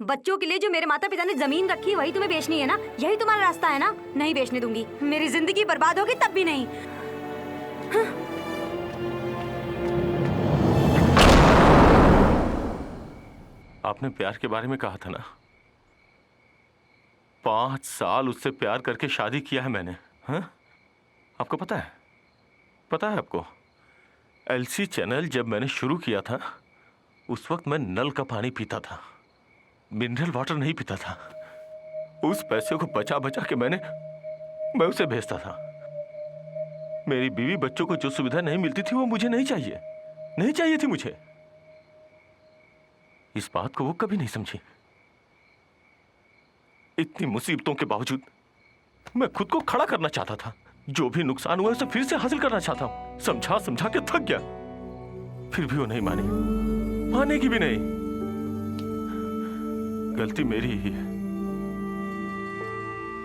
बच्चों के लिए जो मेरे माता पिता ने जमीन रखी है वही तुम्हें बेचनी है ना? यही तुम्हारा रास्ता है ना? नहीं बेचने दूंगी। मेरी जिंदगी बर्बाद होगी तब भी नहीं। आपने प्यार के बारे में कहा था ना, 5 साल उससे प्यार करके शादी किया है मैंने। हाँ, आपको पता है? पता है आपको? एलसी चैनल जब मैंने शुरू किया था उस वक्त मैं नल का पानी पीता था, मिनरल वाटर नहीं पीता था। उस पैसे को बचा बचा के मैं उसे भेजता था। मेरी बीवी बच्चों को जो सुविधा नहीं मिलती थी वो मुझे नहीं चाहिए, नहीं चाहिए थी मुझे। इस बात को वो कभी नहीं समझी। इतनी मुसीबतों के बावजूद मैं खुद को खड़ा करना चाहता था। जो भी नुकसान हुआ उसे फिर से हासिल करना चाहता हूं। समझा समझा के थक गया, फिर भी वो नहीं मानी, मानेगी भी नहीं। गलती मेरी ही है।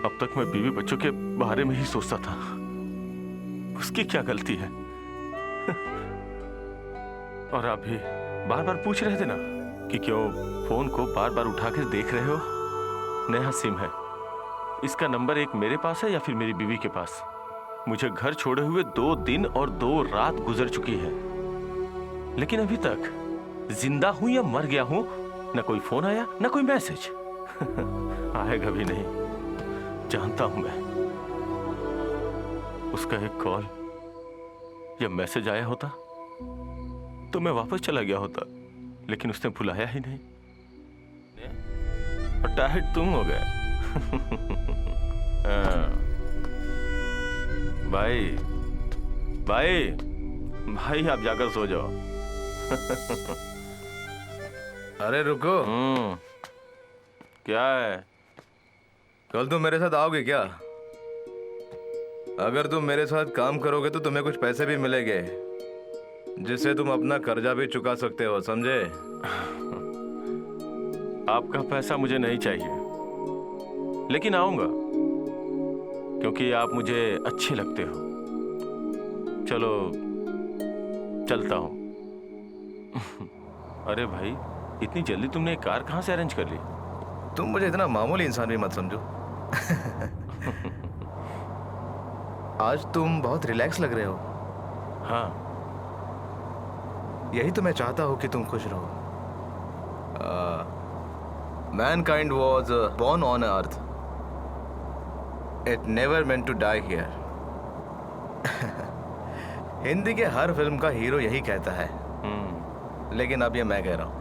अब तक मैं बीवी बच्चों के बारे में ही सोचता था। उसकी क्या गलती है? और आप भी बार बार पूछ रहे थे ना कि क्यों फोन को बार बार उठाकर देख रहे हो। नया सिम है, इसका नंबर एक मेरे पास है या फिर मेरी बीवी के पास। मुझे घर छोड़े हुए 2 दिन और 2 रात गुजर चुकी है, लेकिन अभी तक जिंदा हूं या मर गया हूं, न कोई फोन आया न कोई मैसेज। आएगा भी नहीं, जानता हूं मैं। उसका एक कॉल या मैसेज आया होता तो मैं वापस चला गया होता, लेकिन उसने बुलाया ही नहीं और टाइट तुम हो गए। भाई भाई भाई, आप जाकर सो जाओ। अरे रुको। क्या है? कल तुम मेरे साथ आओगे क्या? अगर तुम मेरे साथ काम करोगे तो तुम्हें कुछ पैसे भी मिलेंगे, जिससे तुम अपना कर्जा भी चुका सकते हो, समझे? आपका पैसा मुझे नहीं चाहिए, लेकिन आऊंगा क्योंकि आप मुझे अच्छे लगते हो। चलो चलता हूं। अरे भाई, इतनी जल्दी तुमने एक कार कहां से अरेंज कर ली? तुम मुझे इतना मामूली इंसान भी मत समझो। आज तुम बहुत रिलैक्स लग रहे हो। हाँ, यही तो मैं चाहता हूं कि तुम खुश रहो। Mankind was born on earth. It never meant to die here. Hindi के हर फिल्म का हीरो यही कहता है, लेकिन अब ये मैं कह रहा हूं।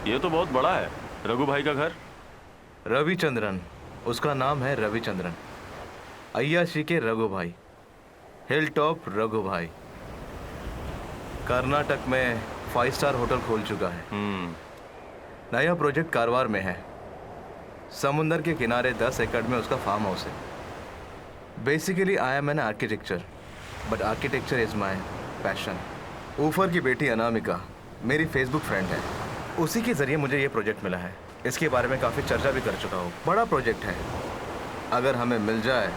ये तो बहुत बड़ा है। रघु भाई का घर? रविचंद्रन, उसका नाम है रविचंद्रन। अय्याशी के रघु भाई, हिल टॉप रघु भाई। कर्नाटक में 5 स्टार होटल खोल चुका है। नया प्रोजेक्ट कारवार में है। समुंदर के किनारे 10 एकड़ में उसका फार्म हाउस है। Basically I am an architecture, but architecture is my passion. ऊफर की बेटी अनामिका मेरी फेसबुक फ्रेंड है। उसी के जरिए मुझे ये प्रोजेक्ट मिला है। इसके बारे में काफ़ी चर्चा भी कर चुका हूँ। बड़ा प्रोजेक्ट है, अगर हमें मिल जाए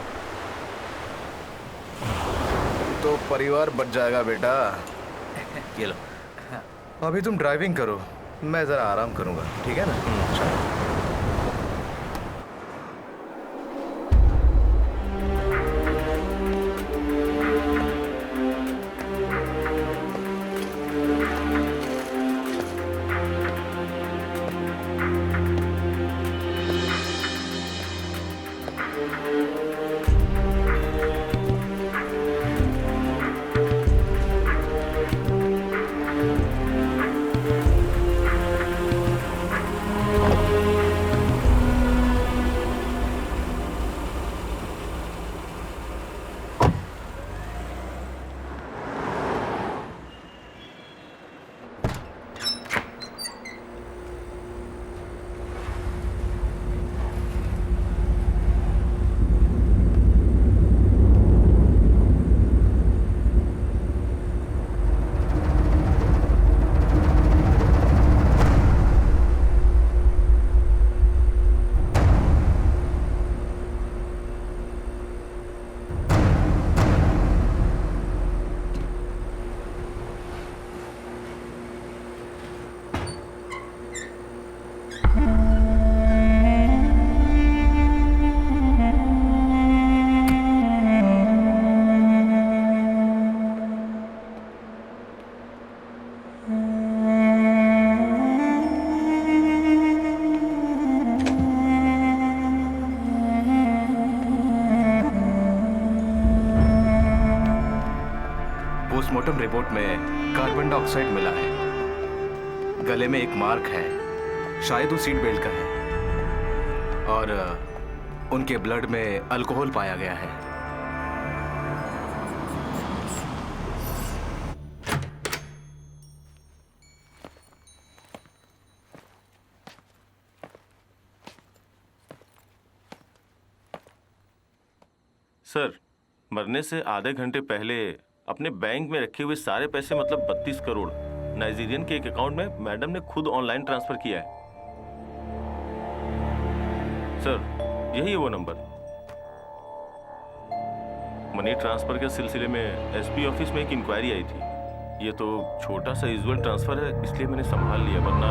तो परिवार बच जाएगा बेटा। ये लो, अभी तुम ड्राइविंग करो, मैं ज़रा आराम करूँगा, ठीक है ना? चलो। पोस्टमार्टम रिपोर्ट में कार्बन डाइऑक्साइड मिला है। गले में एक मार्क है, शायद वो सीट बेल्ट का है। और उनके ब्लड में अल्कोहल पाया गया है। सर, मरने से आधे घंटे पहले अपने बैंक में रखे हुए सारे पैसे मतलब 32 करोड़ नाइजीरियन के एक अकाउंट में मैडम ने खुद ऑनलाइन ट्रांसफर किया है। सर, यही है वो नंबर। मनी ट्रांसफर के सिलसिले में एसपी ऑफिस में एक इंक्वायरी आई थी। ये तो छोटा सा यूजुअल ट्रांसफर है, इसलिए मैंने संभाल लिया, वरना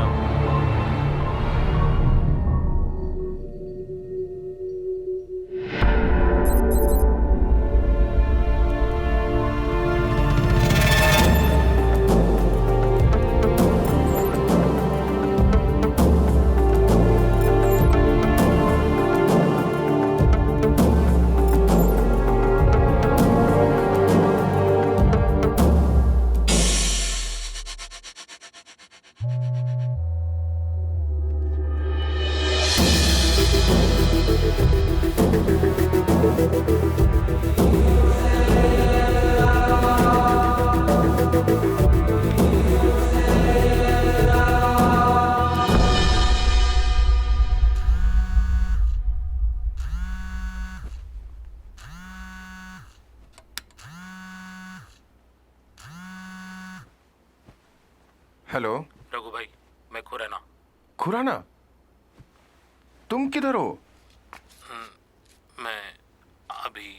हेलो रघु भाई, मैं खुराना। खुराना, तुम किधर हो? मैं अभी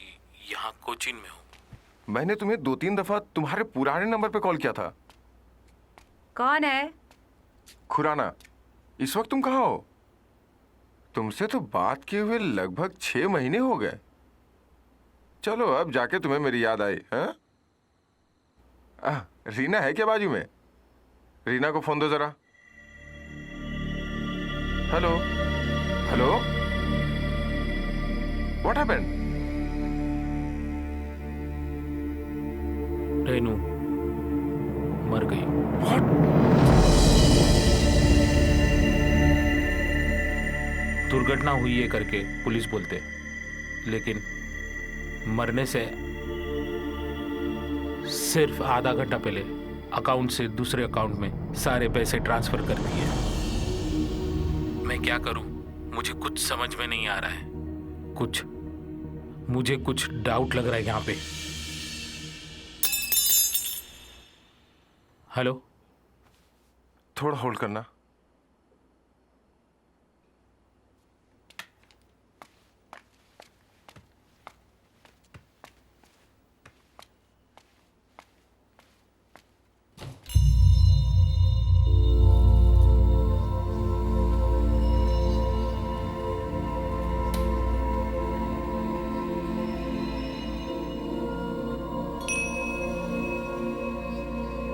यहाँ कोचीन में हूँ। मैंने तुम्हें 2-3 दफा तुम्हारे पुराने नंबर पे कॉल किया था। कौन है? खुराना, इस वक्त तुम कहाँ हो? तुमसे तो बात किए हुए लगभग 6 महीने हो गए। चलो, अब जाके तुम्हें मेरी याद आई। हाँ, रीना है क्या बाजू में? रीना को फोन दो जरा। Hello hello, what happened? Renu मर गई। दुर्घटना हुई है करके पुलिस बोलते, लेकिन मरने से सिर्फ आधा घंटा पहले अकाउंट से दूसरे अकाउंट में सारे पैसे ट्रांसफर कर दिए। मैं क्या करूं, मुझे कुछ समझ में नहीं आ रहा है। मुझे कुछ डाउट लग रहा है यहाँ पे। हेलो, थोड़ा होल्ड करना।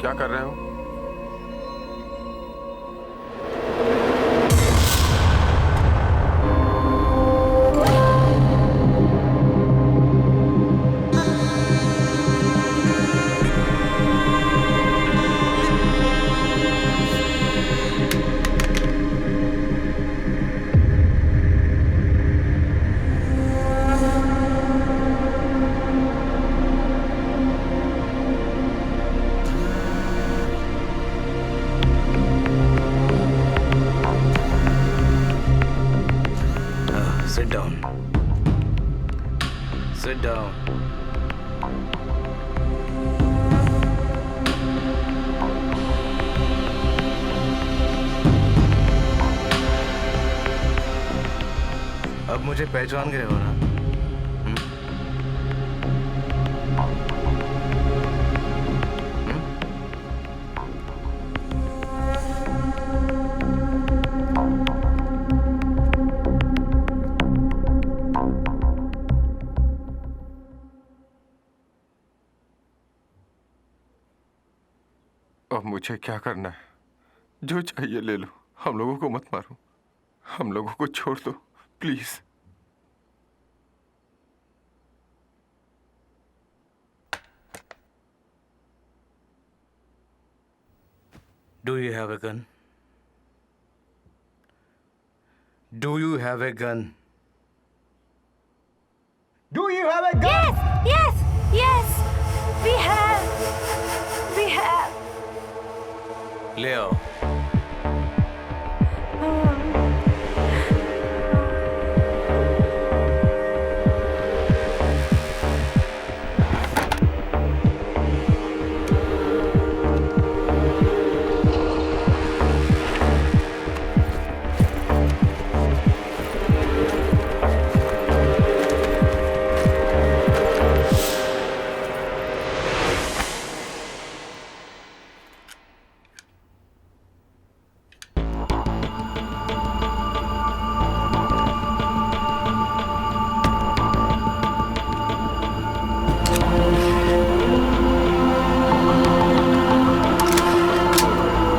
क्या कर रहे हो? Sit down. Sit down. अब मुझे पहचान गए हो ना? अब मुझे क्या करना है? जो चाहिए ले लो, हम लोगों को मत मारो, हम लोगों को छोड़ दो please. Do you have a gun? Do you have a gun? Do you have a gun? Yes, yes, we have. We have. ले आओ।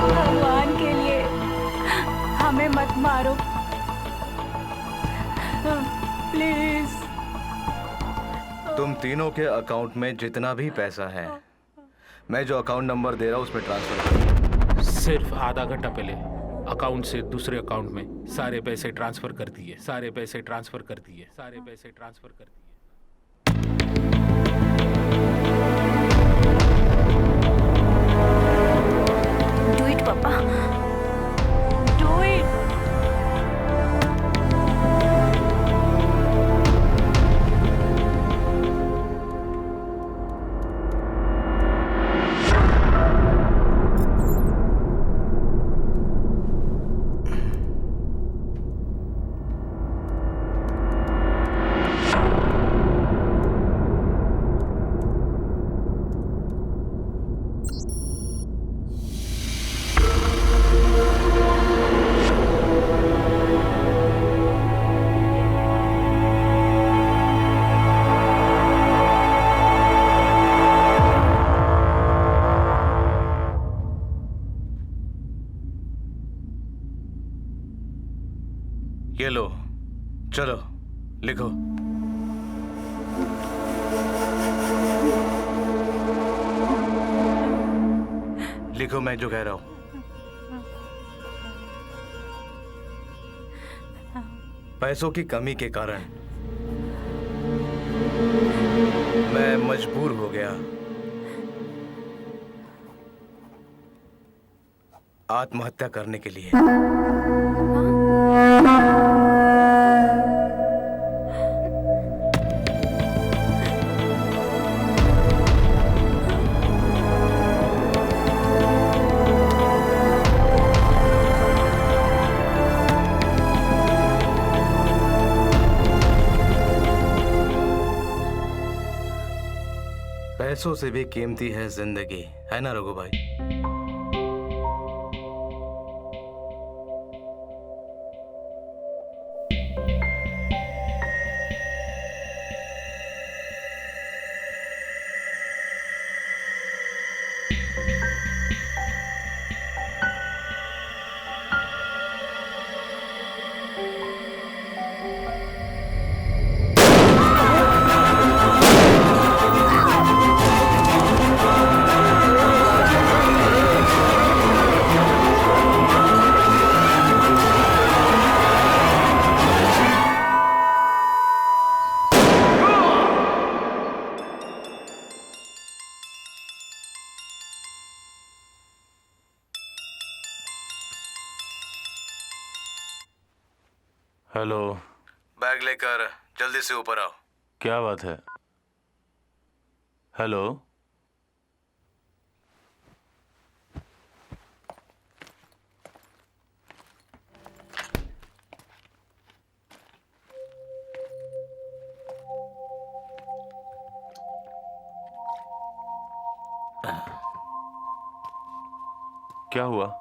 भगवान के लिए हमें मत मारो प्लीज। तुम तीनों के अकाउंट में जितना भी पैसा है, मैं जो अकाउंट नंबर दे रहा हूँ उसमें ट्रांसफर करो। सिर्फ आधा घंटा पहले अकाउंट से दूसरे अकाउंट में सारे पैसे ट्रांसफर कर दिए, सारे पैसे ट्रांसफर कर दिए, सारे पैसे ट्रांसफर कर दिए। डू इट पापा, डू इट। ये लो, चलो लिखो। लिखो मैं जो कह रहा हूं। पैसों की कमी के कारण मैं मजबूर हो गया आत्महत्या करने के लिए। पैसों से भी कीमती है जिंदगी, है ना रघु भाई? हेलो। बैग लेकर जल्दी से ऊपर आओ। क्या बात है? हेलो। क्या हुआ?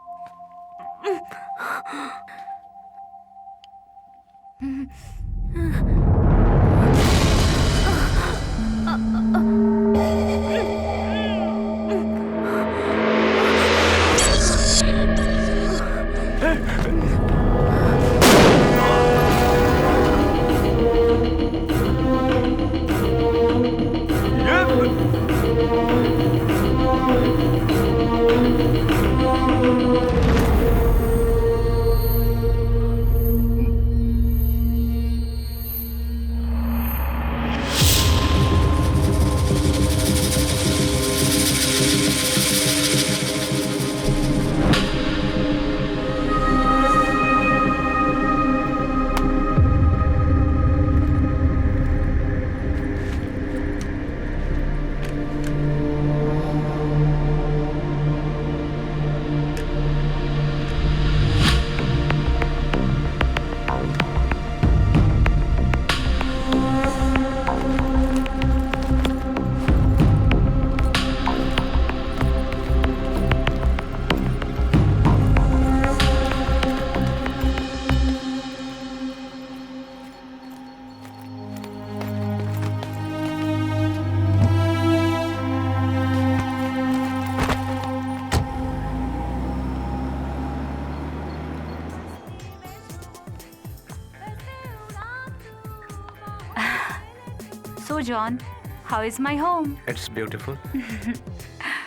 John, how is my home? It's beautiful.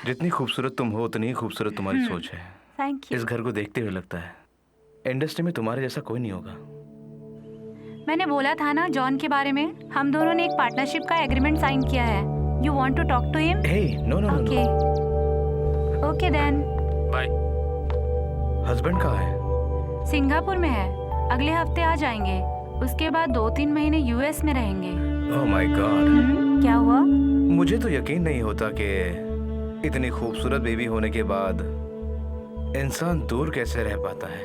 जितनी खूबसूरत तुम हो उतनी ही खूबसूरत तुम्हारी सोच है। Thank you. इस घर को देखते हुए लगता है इंडस्ट्री में तुम्हारे जैसा कोई नहीं होगा। मैंने बोला था ना जॉन के बारे में, हम दोनों ने एक पार्टनरशिप का एग्रीमेंट साइन किया है। You want to talk to him? Hey no no okay okay then bye. Husband कहाँ है? सिंगापुर में है, अगले हफ्ते आ जाएंगे। उसके बाद 2-3 महीने यूएस में रहेंगे। Oh my God. क्या हुआ? मुझे तो यकीन नहीं होता कि इतनी खूबसूरत बेबी होने के बाद इंसान दूर कैसे रह पाता है।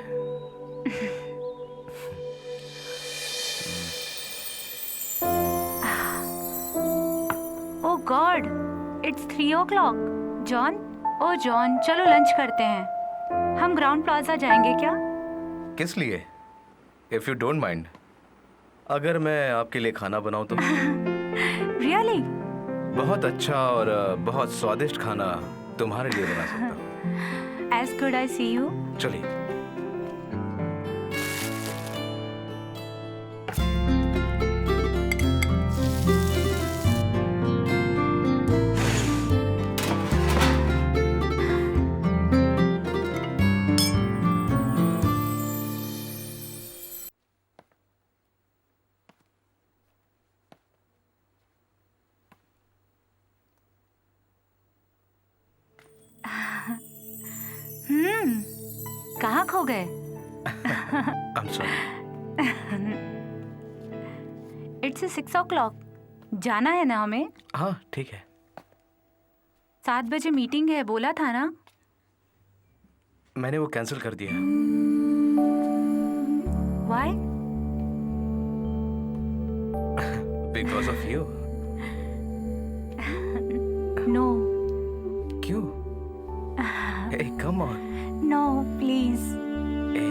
Oh god, it's 3 o'clock। John, oh John, चलो लंच करते हैं। हम ग्राउंड प्लाजा जाएंगे क्या? किस लिए? इफ यू डोंट माइंड, अगर मैं आपके लिए खाना बनाऊं तो? रियली? बहुत अच्छा और बहुत स्वादिष्ट खाना तुम्हारे लिए बना सकता हूँ। As good I see you. चलिए। कहाँ खो गए? I'm sorry. It's 6 o'clock. जाना है ना हमें? हाँ ठीक है। 7 बजे मीटिंग है, बोला था ना? मैंने वो कैंसिल कर दिया। Why? Because of you. No. क्यों? Hey, come on. No, please. Hey.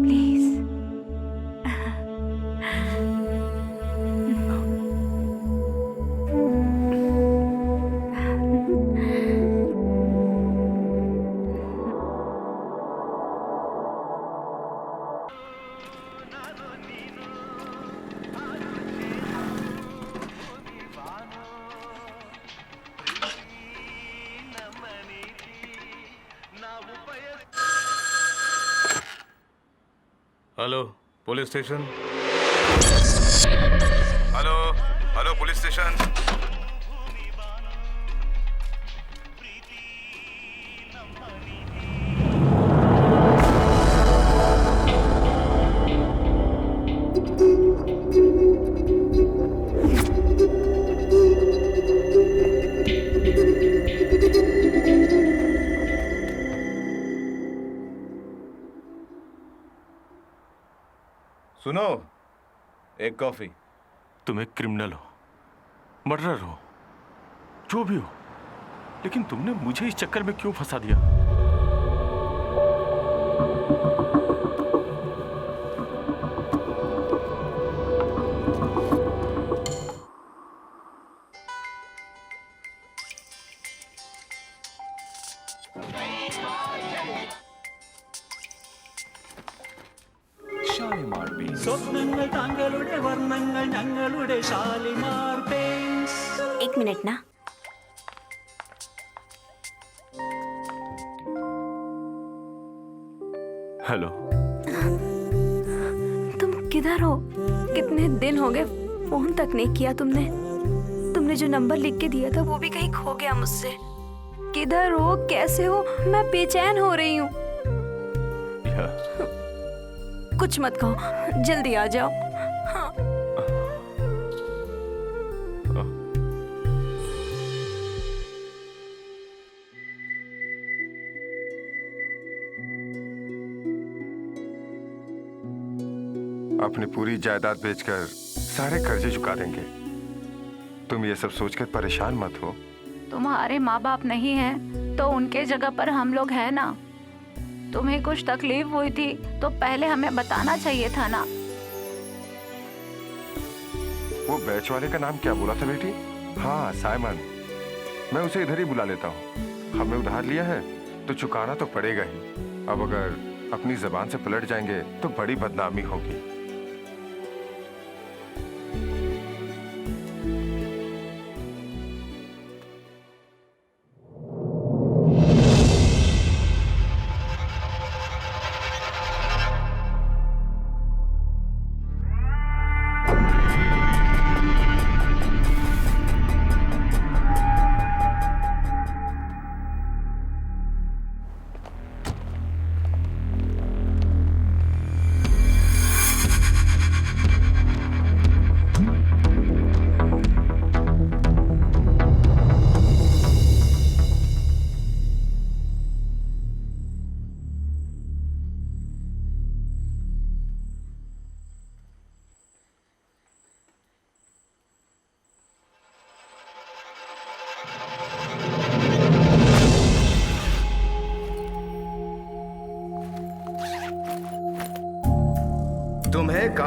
Please. Hello police station. Hello hello police station. सुनो, एक कॉफी। तुम एक क्रिमिनल हो, मर्डरर हो, जो भी हो, लेकिन तुमने मुझे इस चक्कर में क्यों फंसा दिया? സ്വപ്നങ്ങൾ താങ്കളുടെ വർണ്ണങ്ങൾ ഞങ്ങളുടെ ഷാലിമാർ പെയിന്റ്സ്. एक मिनट ना। हेलो। तुम किधर हो? कितने दिन हो गए, फोन तक नहीं किया तुमने। तुमने जो नंबर लिख के दिया था वो भी कहीं खो गया मुझसे। किधर हो, कैसे हो? मैं बेचैन हो रही हूँ। कुछ मत कहो, जल्दी आ जाओ। हाँ। अपनी पूरी जायदाद बेचकर सारे कर्जे चुका देंगे। तुम ये सब सोचकर परेशान मत हो। तुम्हारे माँ बाप नहीं हैं तो उनके जगह पर हम लोग हैं ना। तुम्हें कुछ तकलीफ हुई थी तो पहले हमें बताना चाहिए था ना। वो बैच वाले का नाम क्या बोला था बेटी? हाँ, साइमन। मैं उसे इधर ही बुला लेता हूँ। हमने उधार लिया है तो चुकाना तो पड़ेगा ही। अब अगर अपनी जबान से पलट जाएंगे तो बड़ी बदनामी होगी।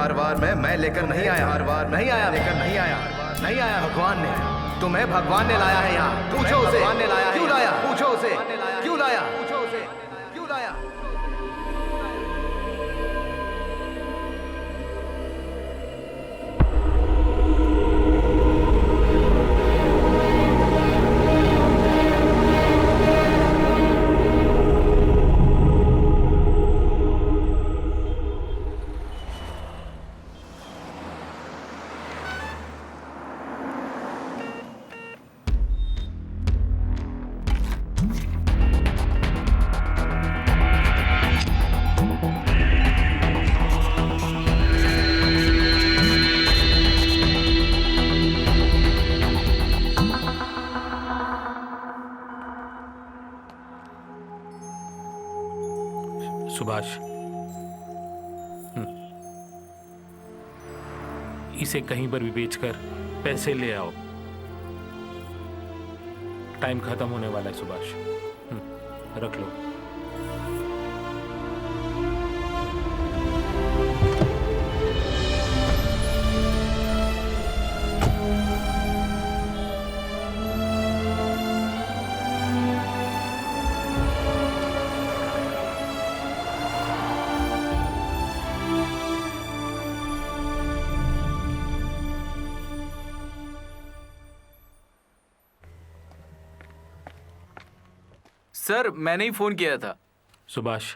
हर बार मैं लेकर नहीं आया, हर बार नहीं आया, लेकर नहीं आया, नहीं आया। भगवान ने, तुम्हें भगवान ने लाया है यहाँ। पूछो उसे, भगवान ने लाया, क्यों लाया? पूछो उसे, क्यों लाया? पूछो उसे, क्यों लाया? सुभाष, इसे कहीं पर भी बेचकर पैसे ले आओ। टाइम खत्म होने वाला है सुभाष। रख लो। सर, मैंने ही फोन किया था। सुभाष,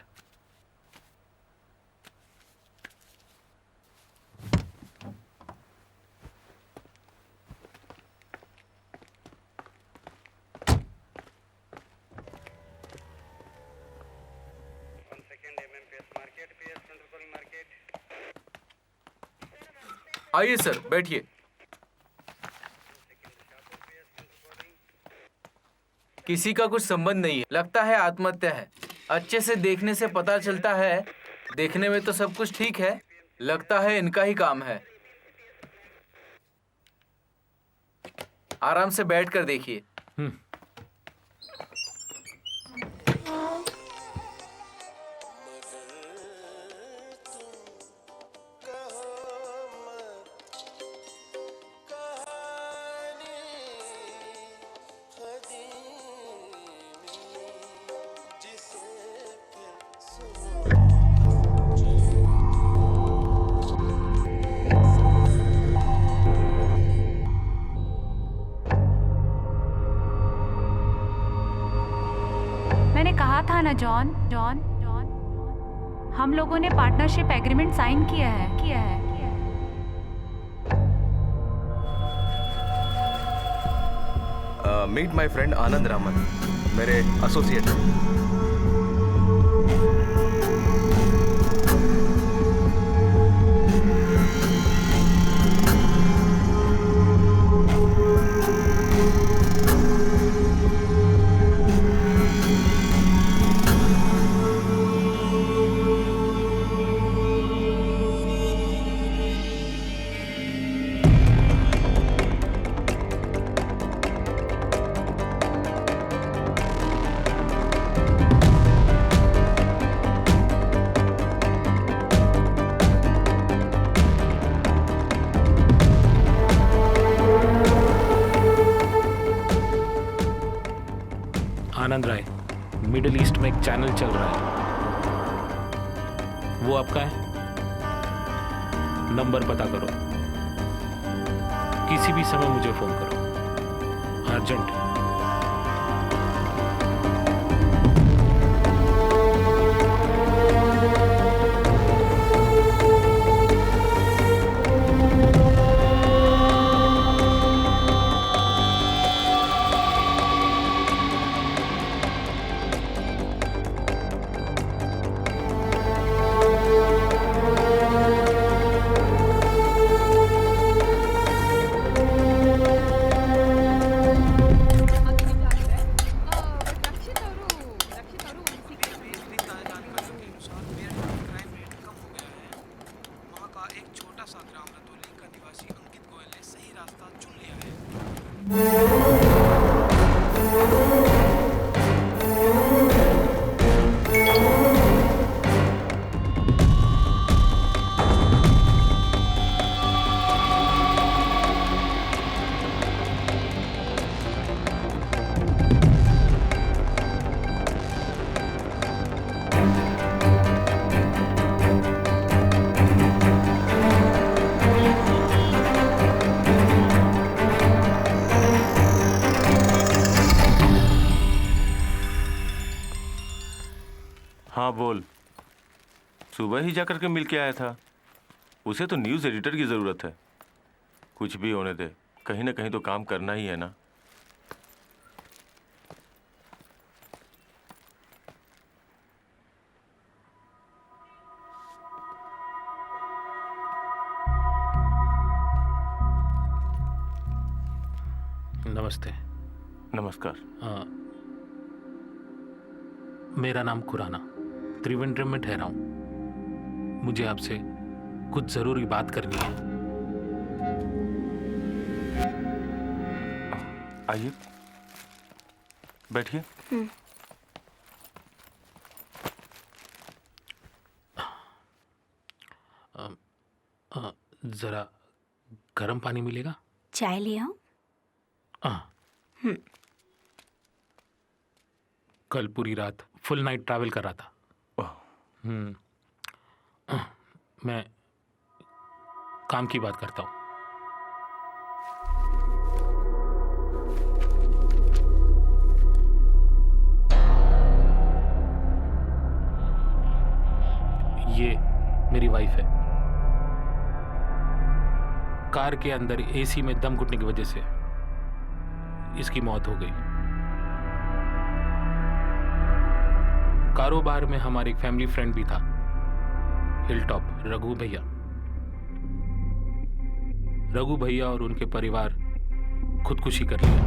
आइए सर, बैठिए। किसी का कुछ संबंध नहीं है, लगता है आत्महत्या है। अच्छे से देखने से पता चलता है, देखने में तो सब कुछ ठीक है, लगता है इनका ही काम है। आराम से बैठकर देखिए। जॉन जॉन जॉन हम लोगों ने पार्टनरशिप एग्रीमेंट साइन किया है। मीट माय फ्रेंड आनंद रामन, मेरे एसोसिएट। आनंद राय, मिडिल ईस्ट में एक चैनल चल रहा है, वो आपका है? नंबर पता करो, किसी भी समय मुझे फोन करो, अर्जेंट। हाँ बोल। सुबह ही जाकर के मिल के आया था। उसे तो न्यूज़ एडिटर की ज़रूरत है। कुछ भी होने दे, कहीं ना कहीं तो काम करना ही है ना। नमस्ते। नमस्कार। मेरा नाम खुराना, त्रिवेंद्रम में ठहरा हूँ। मुझे आपसे कुछ ज़रूरी बात करनी है। आइए बैठिए। ज़रा गर्म पानी मिलेगा? चाय ले आओ। कल पूरी रात फुल नाइट ट्रैवल कर रहा था। मैं काम की बात करता हूँ। ये मेरी वाइफ है। कार के अंदर एसी में दम घुटने की वजह से इसकी मौत हो गई। कारोबार में हमारे एक फैमिली फ्रेंड भी था, हिलटॉप रघु भैया। रघु भैया और उनके परिवार खुदकुशी कर लिया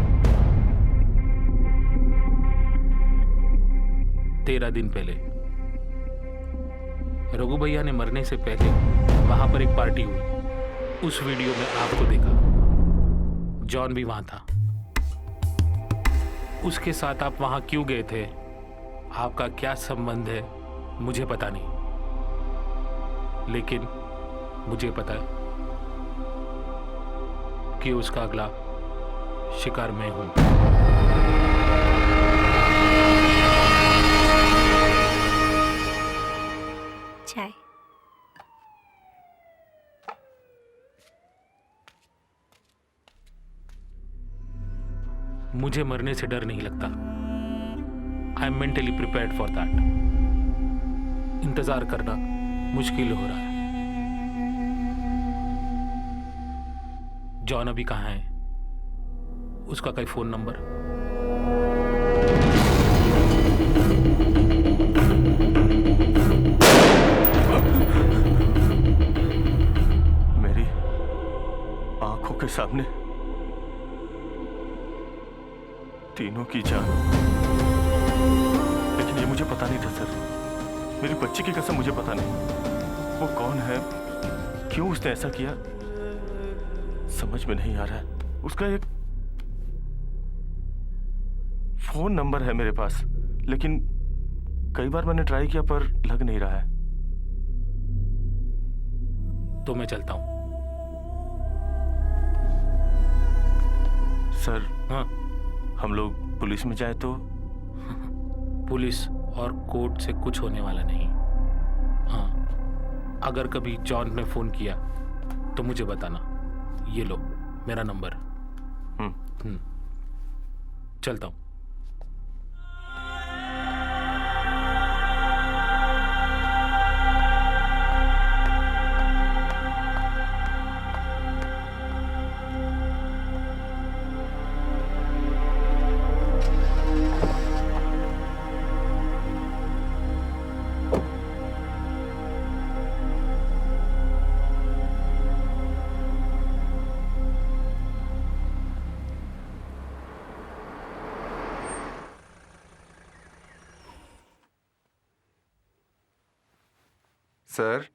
13 दिन पहले। रघु भैया ने मरने से पहले वहां पर एक पार्टी हुई। उस वीडियो में आपको देखा, जॉन भी वहां था। उसके साथ आप वहां क्यों गए थे, आपका क्या संबंध है, मुझे पता नहीं, लेकिन मुझे पता है कि उसका अगला शिकार मैं हूं। चाय। मुझे मरने से डर नहीं लगता। I am mentally prepared for that. इंतजार करना मुश्किल हो रहा है। जॉन अभी कहाँ है? उसका कोई फोन नंबर? मेरी आंखों के सामने तीनों की जान, लेकिन ये मुझे पता नहीं था सर। मेरी बच्ची की कसम मुझे पता नहीं। वो कौन है, क्यों उसने ऐसा किया, समझ में नहीं आ रहा है। उसका एक फोन नंबर है मेरे पास, लेकिन कई बार मैंने ट्राई किया पर लग नहीं रहा है। तो मैं चलता हूं। सर हाँ, हम लोग पुलिस में जाए तो? पुलिस और कोर्ट से कुछ होने वाला नहीं। हाँ, अगर कभी जॉन ने फोन किया तो मुझे बताना। ये लो मेरा नंबर। चलता हूं। सर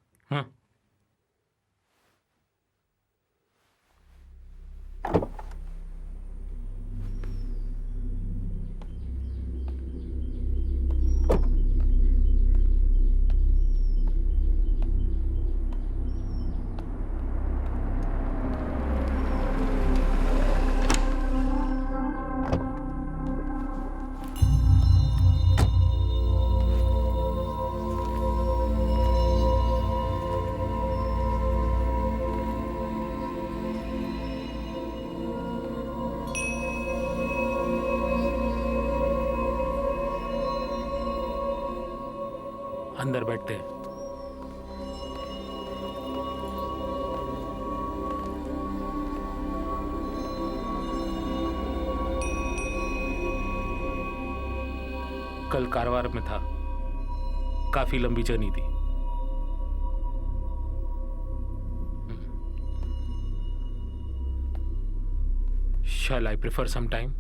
अंदर बैठते हैं। कल कारवार में था, काफी लंबी जर्नी थी। Shall I prefer some time?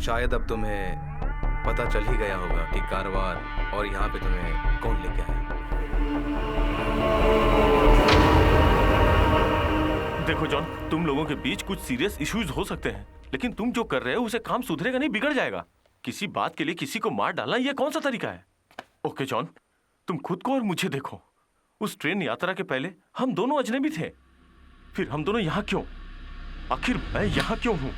शायद अब तुम्हें पता चल ही गया होगा कि कारवार और यहाँ पे तुम्हें कौन लेके आया। देखो जॉन, तुम लोगों के बीच कुछ सीरियस इश्यूज हो सकते हैं, लेकिन तुम जो कर रहे हो उसे काम सुधरेगा नहीं, बिगड़ जाएगा। किसी बात के लिए किसी को मार डालना यह कौन सा तरीका है? ओके जॉन, तुम खुद को और मुझे देखो। उस ट्रेन यात्रा के पहले हम दोनों अजनबी थे, फिर हम दोनों यहाँ क्यों? आखिर मैं यहाँ क्यों हूँ?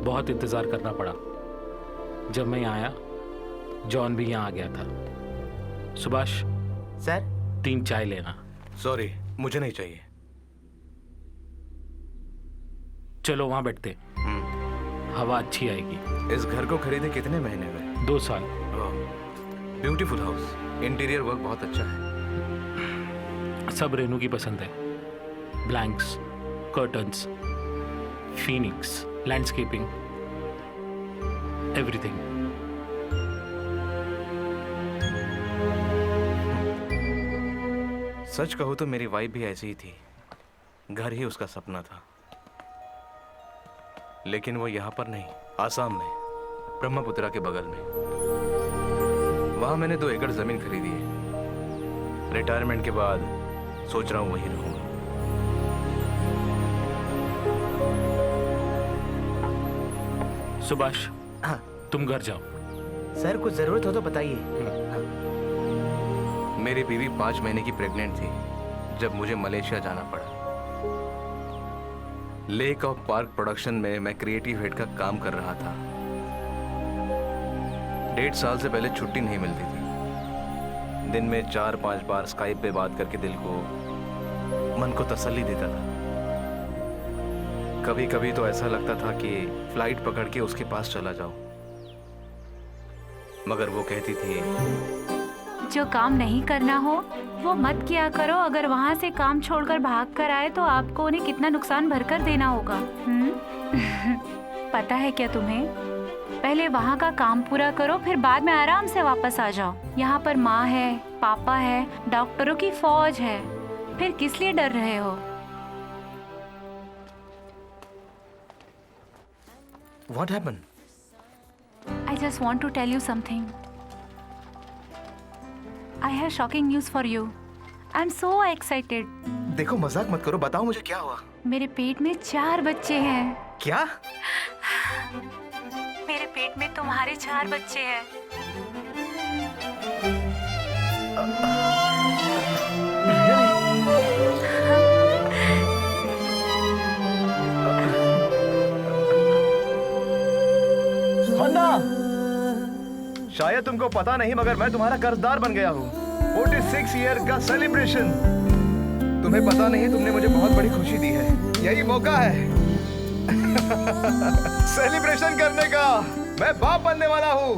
बहुत इंतजार करना पड़ा। जब मैं यहाँ आया, जॉन भी यहाँ आ गया था। सुभाष सर, 3 चाय लेना। सॉरी, मुझे नहीं चाहिए। चलो वहां बैठते, हवा अच्छी आएगी। इस घर को खरीदे कितने महीने हुए? 2 साल। ब्यूटीफुल हाउस, इंटीरियर वर्क बहुत अच्छा है। सब रेनू की पसंद है। Blanks, curtains, phoenix, landscaping, everything. सच कहूं तो मेरी वाइफ भी ऐसी ही थी। घर ही उसका सपना था, लेकिन वो यहाँ पर नहीं, आसाम में, ब्रह्मपुत्रा के बगल में। वहां मैंने 2 एकड़ जमीन खरीदी है। रिटायरमेंट के बाद सोच रहा हूं वहीं रहूंगा। सुभाष, हाँ तुम घर जाओ। सर, कुछ जरूरत हो तो बताइए। मेरी बीवी 5 महीने की प्रेग्नेंट थी जब मुझे मलेशिया जाना पड़ा। लेक ऑफ पार्क प्रोडक्शन में मैं क्रिएटिव हेड का काम कर रहा था। 1.5 साल से पहले छुट्टी नहीं मिलती थी। दिन में 4-5 बार स्काइप पे बात करके दिल को, मन को तसल्ली देता था। कभी कभी तो ऐसा लगता था कि फ्लाइट पकड़ के उसके पास चला जाऊं, मगर वो कहती थी, जो काम नहीं करना हो वो मत किया करो। अगर वहाँ से काम छोड़कर भाग कर आए तो आपको उन्हें कितना नुकसान भरकर देना होगा। पता है क्या तुम्हें? पहले वहाँ का काम पूरा करो, फिर बाद में आराम से वापस आ जाओ। यहाँ पर माँ है, पापा है, डॉक्टरों की फौज है, फिर किस लिए डर रहे हो? What happened? I just want to tell you something. I have shocking news for you. I'm so excited. देखो, मजाक मत करो, बताओ मुझे क्या हुआ। मेरे पेट में 4 बच्चे हैं। क्या? मेरे पेट में तुम्हारे 4 बच्चे हैं। शायद तुमको पता नहीं, मगर मैं तुम्हारा कर्जदार बन गया हूँ। 46 ईयर का सेलिब्रेशन। तुम्हें पता नहीं, तुमने मुझे बहुत बड़ी खुशी दी है। यही मौका है सेलिब्रेशन करने का। मैं बाप बनने वाला हूँ।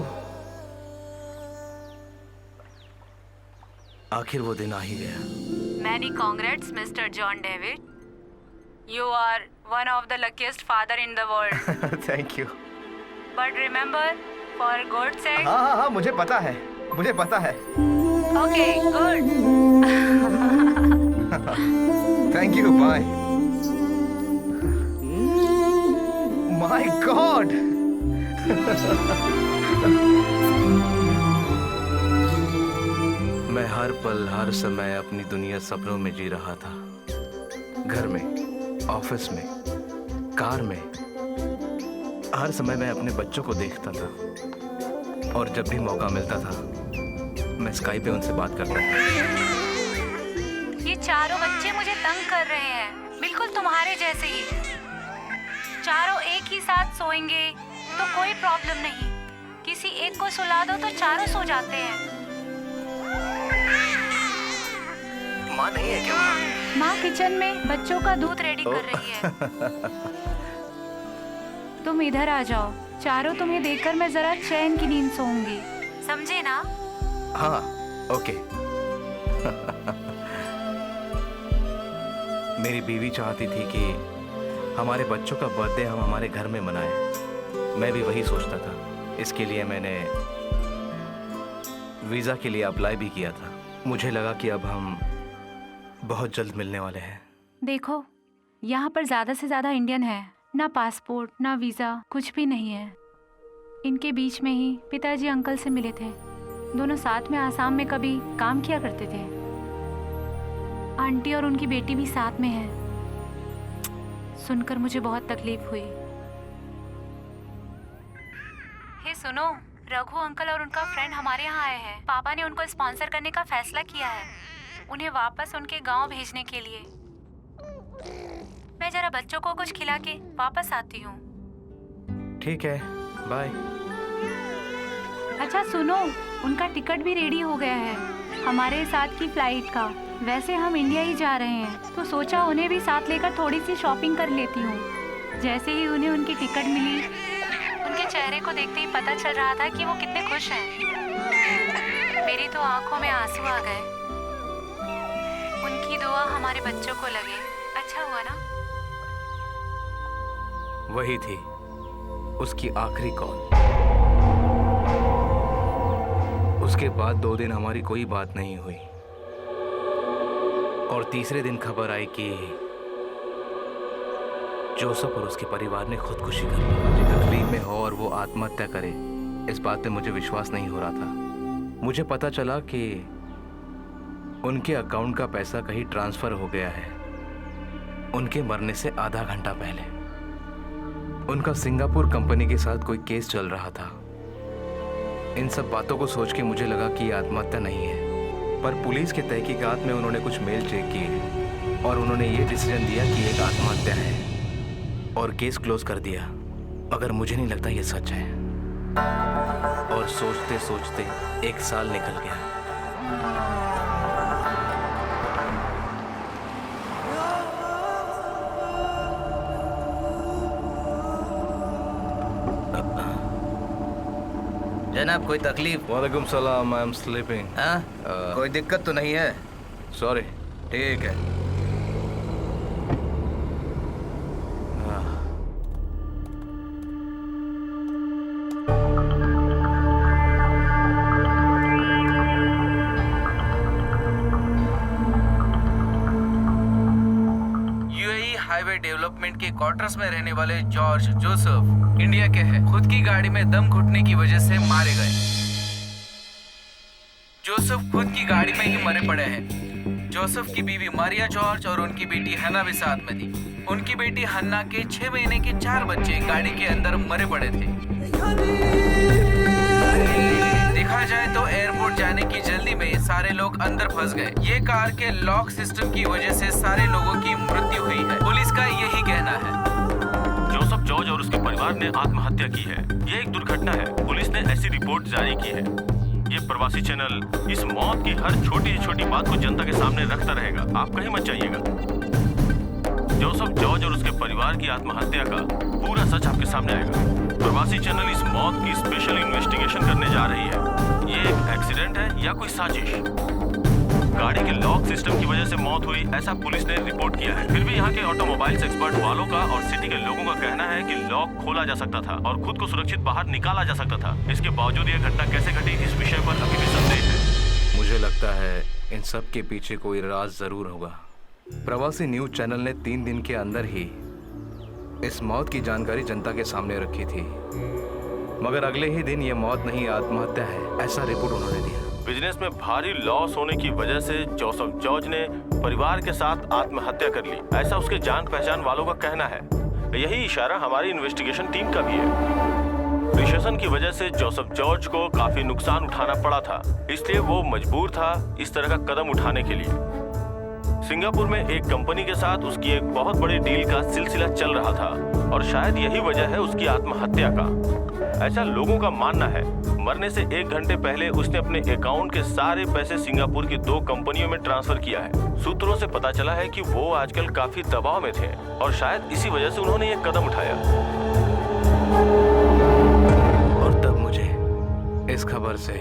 आखिर वो दिन आ ही गया। Many congrats, Mr. John David. You are one of the luckiest father in the world. Thank you. But remember, for God's sake. हाँ, मुझे पता है, मुझे पता है। Okay, good. Thank you, bye. पल, हर समय अपनी दुनिया सपनों में जी रहा था। घर में, ऑफिस में, कार में, हर समय मैं अपने बच्चों को देखता था और जब भी मौका मिलता था मैं स्काइप पे उनसे बात करता था। ये चारों बच्चे मुझे तंग कर रहे हैं, बिल्कुल तुम्हारे जैसे ही। चारों एक ही साथ सोएंगे तो कोई प्रॉब्लम नहीं, किसी एक को सुला दो तो चारों सो जाते हैं। माँ नहीं है क्या? माँ किचन में बच्चों का दूध रेडी कर रही है। तुम इधर आ जाओ, चारों तुम्हें देखकर मैं जरा चैन की नींद सोऊंगी, समझे ना? हाँ, ओके। मेरी बीवी चाहती थी कि हमारे बच्चों का बर्थडे हम हमारे घर में मनाएं। मैं भी वही सोचता था। इसके लिए मैंने वीज़ा के लिए अप्लाई भी किया था। मुझे लगा कि अब हम बहुत जल्द मिलने वाले हैं। देखो, यहाँ पर ज़्यादा से ज़्यादा इंडियन है, ना पासपोर्ट ना वीज़ा, कुछ भी नहीं है। इनके बीच में ही पिताजी अंकल से मिले थे। दोनों साथ में आसाम में कभी काम किया करते थे। आंटी और उनकी बेटी भी साथ में है। सुनकर मुझे बहुत तकलीफ हुई। हे सुनो, रघु अंकल और उनका फ्रेंड हमारे यहाँ आए हैं। पापा ने उनको स्पॉन्सर करने का फैसला किया है, उन्हें वापस उनके गांव भेजने के लिए। मैं जरा बच्चों को कुछ खिला के वापस आती हूँ। ठीक है, बाय। अच्छा सुनो, उनका टिकट भी रेडी हो गया है हमारे साथ की फ्लाइट का। वैसे हम इंडिया ही जा रहे हैं तो सोचा उन्हें भी साथ लेकर थोड़ी सी शॉपिंग कर लेती हूँ। जैसे ही उन्हें उनकी टिकट मिली, उनके चेहरे को देखते ही पता चल रहा था कि वो कितने खुश हैं। मेरी तो आंखों में आंसू आ गए। उनकी दुआ हमारे बच्चों को लगे। अच्छा हुआ ना? वही थी उसकी आखिरी कॉल। उसके बाद 2 दिन हमारी कोई बात नहीं हुई और तीसरे दिन खबर आई कि जोसेफ और उसके परिवार ने खुदकुशी कर ली। तकलीफ में हो और वो आत्महत्या करे, इस बात पे मुझे विश्वास नहीं हो रहा था। मुझे पता चला कि उनके अकाउंट का पैसा कहीं ट्रांसफर हो गया है उनके मरने से आधा घंटा पहले। उनका सिंगापुर कंपनी के साथ कोई केस चल रहा था। इन सब बातों को सोच के मुझे लगा कि ये आत्महत्या नहीं है, पर पुलिस के तहकीकात में उन्होंने कुछ मेल चेक किए और उन्होंने ये डिसीजन दिया कि एक आत्महत्या है और केस क्लोज कर दिया। मगर मुझे नहीं लगता ये सच है। और सोचते सोचते 1 साल निकल गया। जनाब, कोई तकलीफ? वालेकुम सलाम, आई एम स्लीपिंग। हाँ? कोई दिक्कत तो नहीं है? सॉरी। ठीक है। यूएई हाईवे डेवलपमेंट के क्वार्टर्स में रहने वाले जॉर्ज जोसेफ इंडिया के हैं। खुद की गाड़ी में दम घुटने की वजह से मारे गए। जोसेफ खुद की गाड़ी में ही मरे पड़े हैं। जोसेफ की बीवी मारिया जॉर्ज और उनकी बेटी हन्ना भी साथ में थी। उनकी बेटी हन्ना के 6 महीने के 4 बच्चे गाड़ी के अंदर मरे पड़े थे। देखा जाए तो एयरपोर्ट जाने की जल्दी में सारे लोग अंदर फंस गए। ये कार के लॉक सिस्टम की वजह से सारे लोगों की मृत्यु हुई है, पुलिस का यही कहना है। जोसेफ जॉर्ज और उसके परिवार ने आत्महत्या की है। ये एक दुर्घटना है। पुलिस ने ऐसी रिपोर्ट जारी की है। ये प्रवासी चैनल इस मौत की हर छोटी से छोटी बात को जनता के सामने रखता रहेगा। आप कहीं मत जाइएगा। जोसेफ जॉर्ज और उसके परिवार की आत्महत्या का पूरा सच आपके सामने आएगा। प्रवासी चैनल इस मौत की स्पेशल इन्वेस्टिगेशन करने जा रही है। ये एक एक्सीडेंट है या कोई साजिश? गाड़ी के लॉक सिस्टम की वजह से मौत हुई, ऐसा पुलिस ने रिपोर्ट किया है। फिर भी यहाँ के ऑटोमोबाइल्स एक्सपर्ट वालों का और सिटी के लोगों का कहना है कि लॉक खोला जा सकता था और खुद को सुरक्षित बाहर निकाला जा सकता था। इसके बावजूद ये घटना कैसे घटी, इस विषय पर अभी भी संदेह है। मुझे लगता है इन सब के पीछे कोई राज जरूर होगा। प्रवासी न्यूज चैनल ने 3 दिन के अंदर ही इस मौत की जानकारी जनता के सामने रखी थी, मगर अगले ही दिन ये मौत नहीं आत्महत्या है ऐसा रिपोर्ट उन्होंने दिया। बिजनेस में भारी लॉस होने की वजह से जोसेफ जॉर्ज ने परिवार के साथ आत्महत्या कर ली, ऐसा उसके जान पहचान वालों का कहना है। यही इशारा हमारी इन्वेस्टिगेशन टीम का भी है। रिसेशन की वजह से जोसेफ जॉर्ज को काफी नुकसान उठाना पड़ा था, इसलिए वो मजबूर था इस तरह का कदम उठाने के लिए। सिंगापुर में एक कंपनी के साथ उसकी एक बहुत बड़ी डील का सिलसिला चल रहा था और शायद यही वजह है उसकी आत्महत्या का, ऐसा लोगों का मानना है। मरने से 1 घंटे पहले उसने अपने अकाउंट के सारे पैसे सिंगापुर की 2 कंपनियों में ट्रांसफर किया है। सूत्रों से पता चला है कि वो आजकल काफी दबाव में थे और शायद इसी वजह से उन्होंने ये कदम उठाया। और तब मुझे इस खबर से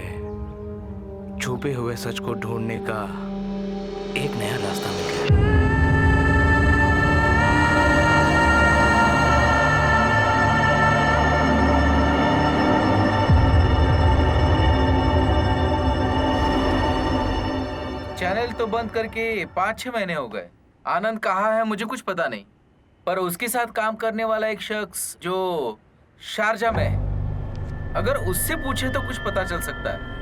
छुपे हुए सच को ढूंढने का एक नया रास्ता मिल गया। चैनल तो बंद करके 5-6 महीने हो गए। आनंद कहाँ है मुझे कुछ पता नहीं, पर उसके साथ काम करने वाला एक शख्स जो शारजा में है, अगर उससे पूछे तो कुछ पता चल सकता है।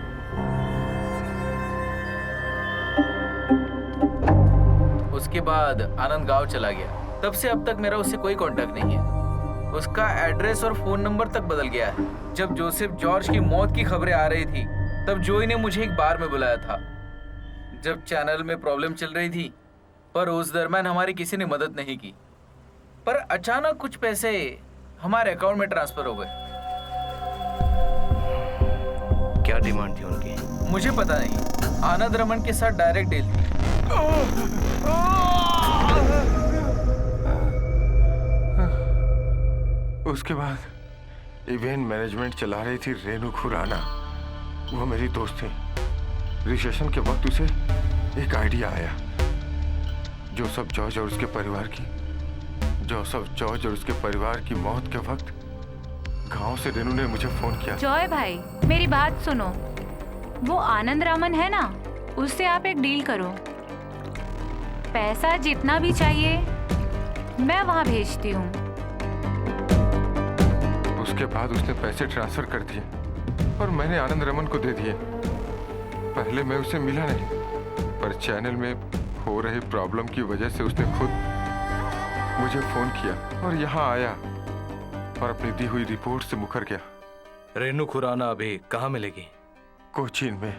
उसके बाद आनंद गांव चला गया, तब से अब तक मेरा उससे कोई कांटेक्ट नहीं है। उसका एड्रेस और फोन नंबर तक बदल गया है। जब जोसेफ जॉर्ज की मौत की खबरें आ रही थी तब जोई ने मुझे एक बार में बुलाया था, जब चैनल में प्रॉब्लम चल रही थी, पर उस दरमियान हमारी किसी ने मदद नहीं की। पर अचानक कुछ पैसे हमारे अकाउंट में ट्रांसफर हो गए। क्या डिमांड थी उनकी? मुझे पता नहीं। आनंद रमन के साथ डायरेक्ट डील थी। उसके बाद इवेंट मैनेजमेंट चला रही थी रेनू खुराना, वो मेरी दोस्त थी। रिसेशन के वक्त उसे एक आइडिया आया। जोसेफ जॉर्ज और उसके परिवार की मौत के वक्त गांव से रेनू ने मुझे फोन किया। जॉय भाई, मेरी बात सुनो। वो आनंद रामन है ना, उससे आप एक डील करो। पैसा जितना भी चाहिए मैं वहां भेजती हूँ। उसके बाद उसने पैसे ट्रांसफर कर दिए और मैंने आनंद रमन को दे दिए। पहले मैं उसे मिला नहीं, पर चैनल में हो रही प्रॉब्लम की वजह से उसने खुद मुझे फोन किया और यहाँ आया और अपनी दी हुई रिपोर्ट से मुकर गया। रेनू खुराना अभी कहाँ मिलेगी? कोचीन में।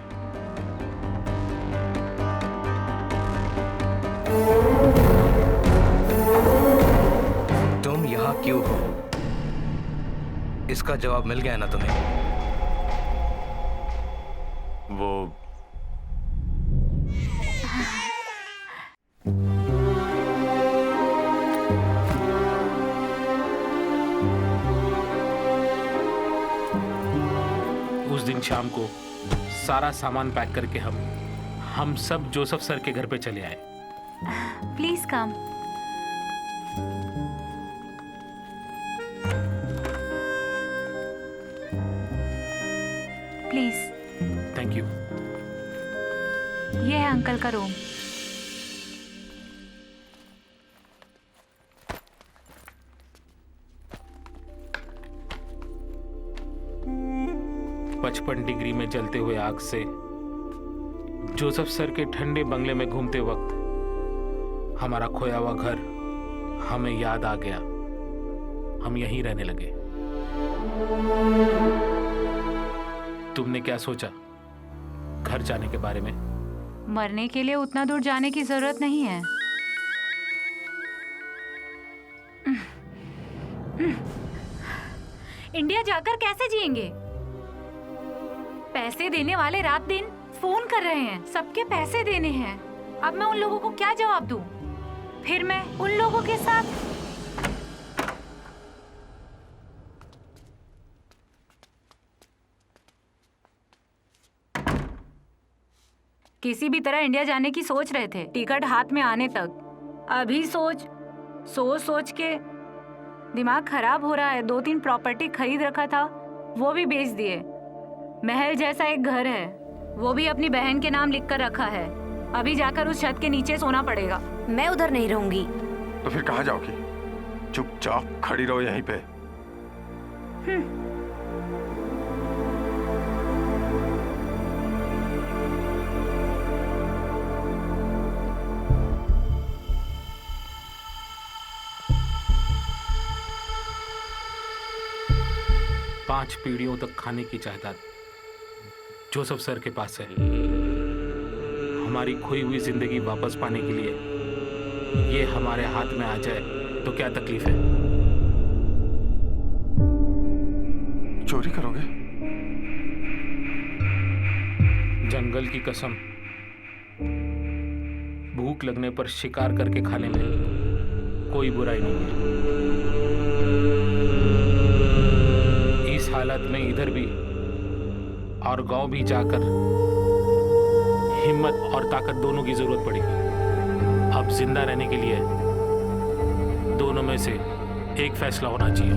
तुम यहाँ क्यों हो? इसका जवाब मिल गया ना तुम्हें? वो उस दिन शाम को सारा सामान पैक करके हम सब जोसेफ सर के घर पे चले आए। Please come. Please. Thank you. ये है अंकल का रूम। पचपन डिग्री में जलते हुए आग से जोसेफ सर के ठंडे बंगले में घूमते वक्त हमारा खोया हुआ घर हमें याद आ गया। हम यहीं रहने लगे। तुमने क्या सोचा घर जाने के बारे में? मरने के लिए उतना दूर जाने की जरूरत नहीं है। इंडिया जाकर कैसे जिएंगे? पैसे देने वाले रात दिन फोन कर रहे हैं, सबके पैसे देने हैं। अब मैं उन लोगों को क्या जवाब दूं? फिर मैं उन लोगों के साथ किसी भी तरह इंडिया जाने की सोच रहे थे, टिकट हाथ में आने तक। अभी सोच के दिमाग खराब हो रहा है। 2-3 प्रॉपर्टी खरीद रखा था, वो भी बेच दिए। महल जैसा एक घर है, वो भी अपनी बहन के नाम लिख कर रखा है। अभी जाकर उस छत के नीचे सोना पड़ेगा। मैं उधर नहीं रहूंगी। तो फिर कहाँ जाओगी? चुपचाप खड़ी रहो यहीं पे। 5 पीढ़ियों तक खाने की जायदाद जोसेफ सर के पास है। हमारी खोई हुई जिंदगी वापस पाने के लिए ये हमारे हाथ में आ जाए तो क्या तकलीफ है? चोरी करोगे? जंगल की कसम, भूख लगने पर शिकार करके खाने में कोई बुराई नहीं है। इस हालत में इधर भी और गांव भी जाकर हिम्मत और ताकत दोनों की जरूरत पड़ेगी। अब जिंदा रहने के लिए दोनों में से एक फैसला होना चाहिए।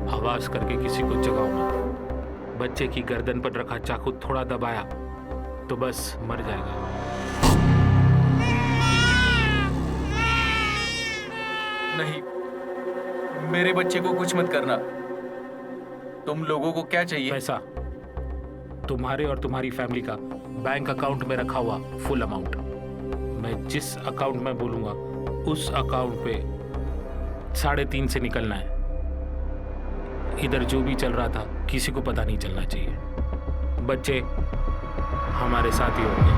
आवाज करके किसी को जगाओ मत। बच्चे की गर्दन पर रखा चाकू थोड़ा दबाया तो बस मर जाएगा। नहीं, मेरे बच्चे को कुछ मत करना। तुम लोगों को क्या चाहिए? पैसा, तुम्हारे और तुम्हारी फैमिली का बैंक अकाउंट में रखा हुआ फुल अमाउंट। मैं जिस अकाउंट में बोलूंगा उस अकाउंट पे 3.5 से निकलना है। इधर जो भी चल रहा था किसी को पता नहीं चलना चाहिए। बच्चे हमारे साथ ही होंगे।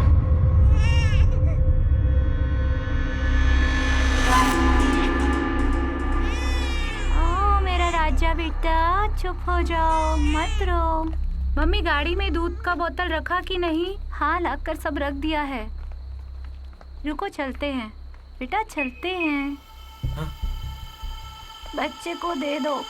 ओ मेरा राजा बेटा, चुप हो जाओ, मत रो। मम्मी, गाड़ी में दूध का बोतल रखा कि नहीं? हाँ, ला कर सब रख दिया है। रुको, चलते हैं बेटा, चलते हैं। बच्चे को दे दो।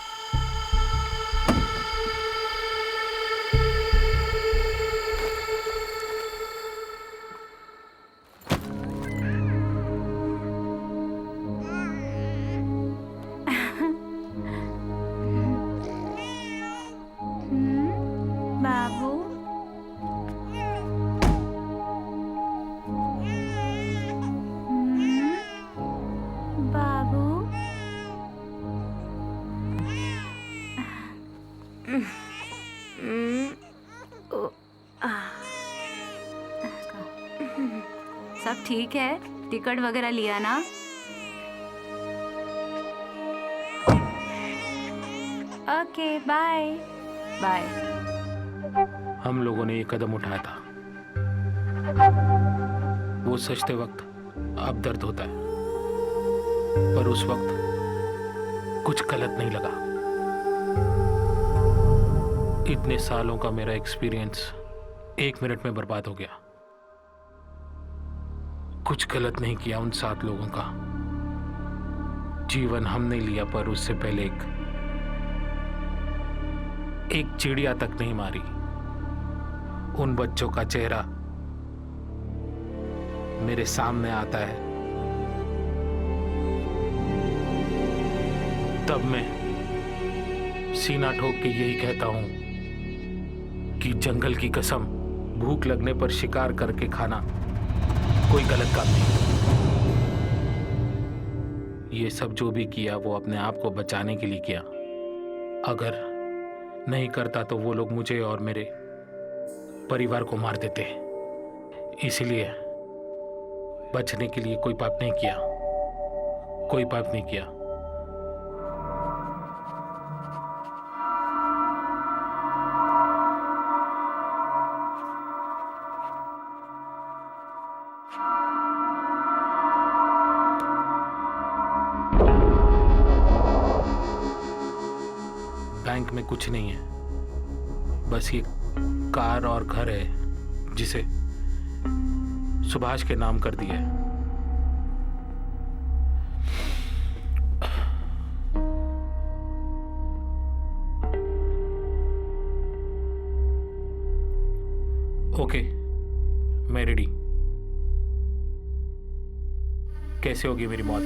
बाबू, बाबू, सब ठीक है? टिकट वगैरह लिया ना? Okay, bye bye. हम लोगों ने ये कदम उठाया था। वो सचते वक्त अब दर्द होता है, पर उस वक्त कुछ गलत नहीं लगा। इतने सालों का मेरा एक्सपीरियंस 1 मिनट में बर्बाद हो गया। कुछ गलत नहीं किया उन 7 लोगों का। जीवन हमने लिया, पर उससे पहले एक चिड़िया तक नहीं मारी। उन बच्चों का चेहरा मेरे सामने आता है, तब मैं सीना ठोक के यही कहता हूं कि जंगल की कसम, भूख लगने पर शिकार करके खाना कोई गलत काम नहीं। ये सब जो भी किया वो अपने आप को बचाने के लिए किया। अगर नहीं करता तो वो लोग मुझे और मेरे परिवार को मार देते। इसलिए बचने के लिए कोई पाप नहीं किया, कोई पाप नहीं किया। बैंक में कुछ नहीं है, बस ये कार और घर है जिसे सुभाष के नाम कर दिया है। ओके, मैं रेडी। कैसे होगी मेरी मौत?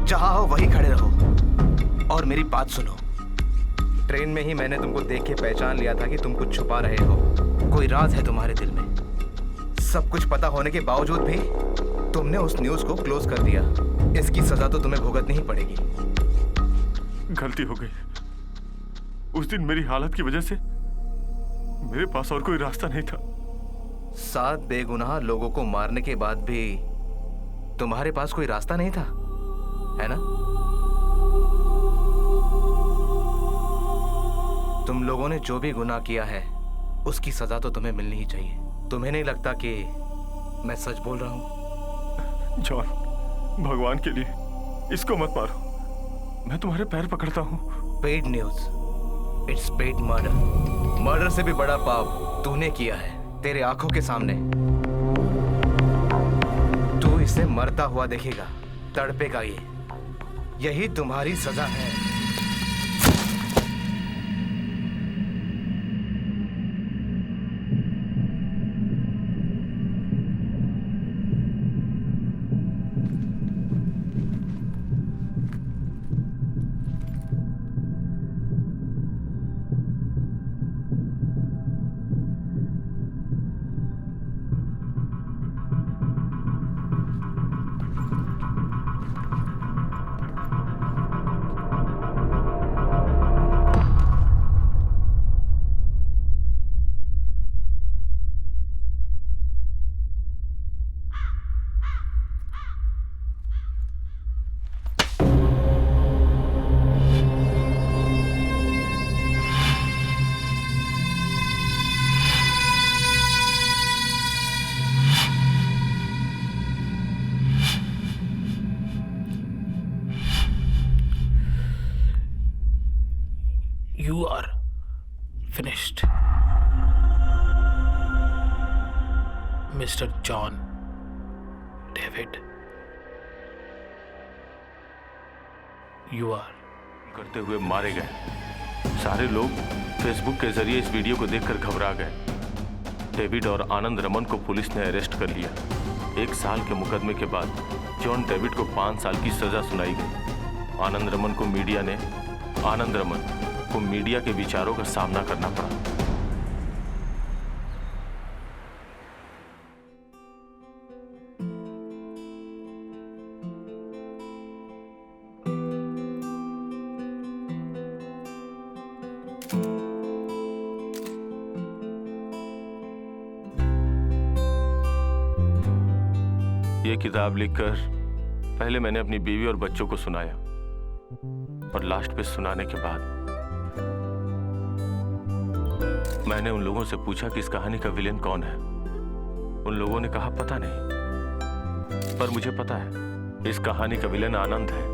जहां हो वहीं खड़े रहो और मेरी बात सुनो। ट्रेन में ही मैंने तुमको देख के पहचान लिया था कि तुम कुछ छुपा रहे हो। कोई राज है तुम्हारे दिल में। सब कुछ पता होने के बावजूद भी तुमने उस न्यूज को क्लोज कर दिया। इसकी सजा तो तुम्हें भुगतनी ही पड़ेगी। गलती हो गई। उस दिन मेरी हालत की वजह से मेरे पास और कोई रास्ता नहीं था। 7 बेगुनाह लोगों को मारने के बाद भी तुम्हारे पास कोई रास्ता नहीं था, है ना? तुम लोगों ने जो भी गुनाह किया है उसकी सजा तो तुम्हें मिलनी ही चाहिए। तुम्हें नहीं लगता कि मैं सच बोल रहा हूं? जॉन, भगवान के लिए इसको मत मारो। मैं तुम्हारे पैर पकड़ता हूं। Paid news, it's paid murder. Murder से भी बड़ा पाप तूने किया है तेरे आंखों के सामने। तू इसे मरता हुआ देखेगा, तड़पेगा। यही तुम्हारी सजा है। You are finished, Mr. John David. You are. करते हुए मारे गए। सारे लोग फेसबुक के जरिए इस वीडियो को देखकर घबरा गए। डेविड और आनंद रमन को पुलिस ने अरेस्ट कर लिया। 1 साल के मुकदमे के बाद जॉन डेविड को 5 साल की सजा सुनाई गई। आनंद रमन को मीडिया के विचारों का सामना करना पड़ा। ये किताब लिखकर पहले मैंने अपनी बीवी और बच्चों को सुनाया और लास्ट पे सुनाने के बाद मैंने उन लोगों से पूछा कि इस कहानी का विलेन कौन है। उन लोगों ने कहा पता नहीं, पर मुझे पता है इस कहानी का विलेन आनंद है।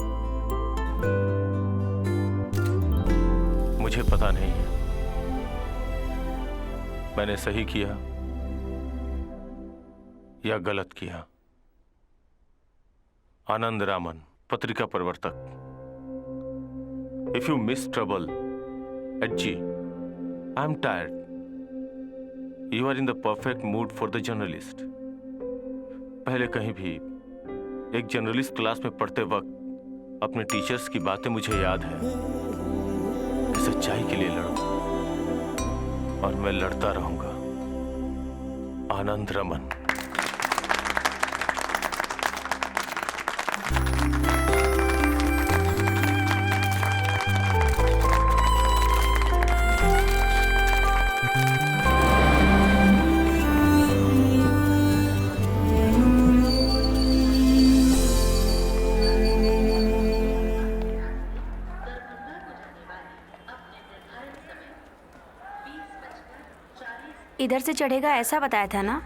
मुझे पता नहीं है मैंने सही किया या गलत किया। आनंद रामन, पत्रिका प्रवर्तक। If you miss trouble at G, I'm tired. You are in the perfect mood for the journalist. पहले कहीं भी एक जर्नलिस्ट क्लास में पढ़ते वक्त अपने टीचर्स की बातें मुझे याद है कि सच्चाई के लिए लड़ो और मैं लड़ता रहूंगा। आनंद रमन। इधर से चढ़ेगा ऐसा बताया था ना?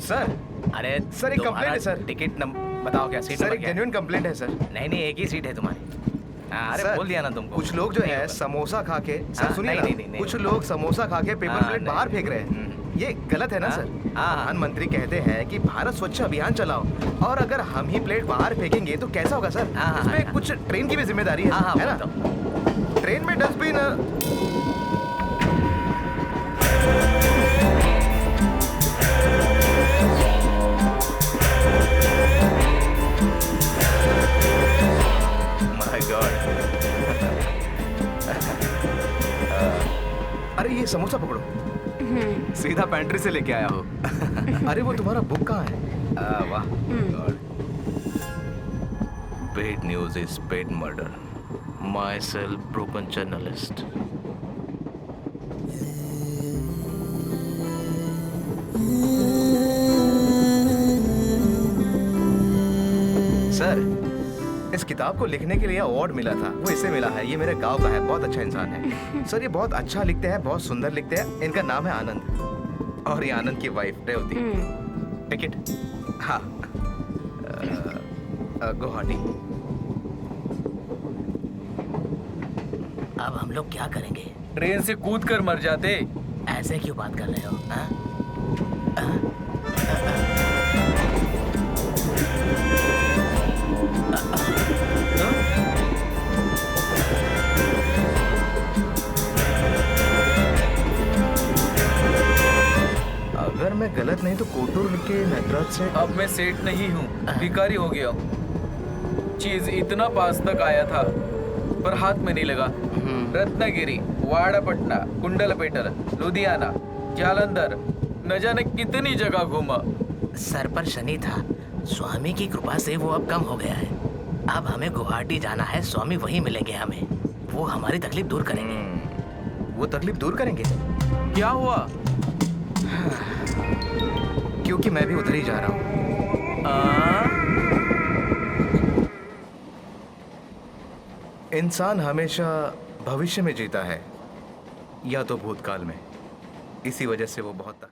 सर अरे सर, एक तुम्हारा कंप्लेंट है सर। टिकट बताओ क्या सीट सर नंबर एक क्या है? जेन्युइन कंप्लेंट है सर। नहीं नहीं, एक ही सीट है तुम्हारी। हाँ, अरे सर, बोल दिया ना तुमको। कुछ लोग जो नहीं है होगा। समोसा खा के हाँ, सर सुनिए नहीं, ना, नहीं, नहीं, नहीं। कुछ लोग समोसा खा के पेपर हाँ, प्लेट नहीं। बाहर फेंक रहे हैं। ये गलत है ना हाँ, सर? हाँ। प्रधानमंत्री कहते हैं कि भारत स्वच्छ अभियान चलाओ, और अगर हम ही प्लेट बाहर फेंकेंगे तो कैसा होगा सर? हाँ, हाँ, इसमें हाँ। कुछ ट्रेन की भी जिम्मेदारी है, हाँ, हाँ, है ना? ट्रेन में डस्टबिन माय गॉड। अरे ये समोसा पकड़ो, सीधा पैंट्री से लेके आया हो। अरे वो तुम्हारा बुक कहाँ है? वाह God. Paid news is paid murder. My self broken journalist. Sir, इस किताब को लिखने के लिए अवार्ड मिला था, वो इसे मिला है। ये मेरे गांव का है, बहुत अच्छा इंसान है सर। ये बहुत अच्छा लिखते हैं, बहुत सुंदर लिखते हैं। इनका नाम है आनंद, और ये आनंद की वाइफ रेवती। टिकट? हाँ, गुवाहाटी। अब हम लोग क्या करेंगे? ट्रेन से कूद कर मर जाते। ऐसे क्यों बात कर रहे हो? हाँ? अगर मैं गलत नहीं तो कोटूर के नटराज से। अब मैं सेठ नहीं हूँ, भिखारी हो गया हूँ। चीज इतना पास तक आया था पर हाथ में नहीं लगा। रत्नागिरी, वाड़ापट्टना, कुंडलपेटर, लुधियाना, जालंधर, न जाने कितनी जगह घूमा। सर पर शनि था, स्वामी की कृपा से वो अब कम हो गया है। अब हमें गुवाहाटी जाना है, स्वामी वहीं मिलेंगे हमें। वो हमारी तकलीफ दूर करेंगे। वो तकलीफ दूर करेंगे? क्या हुआ? क्योंकि मैं भी उधर ही जा रहा हूँ। इंसान हमेशा भविष्य में जीता है या तो भूतकाल में। इसी वजह से वो बहुत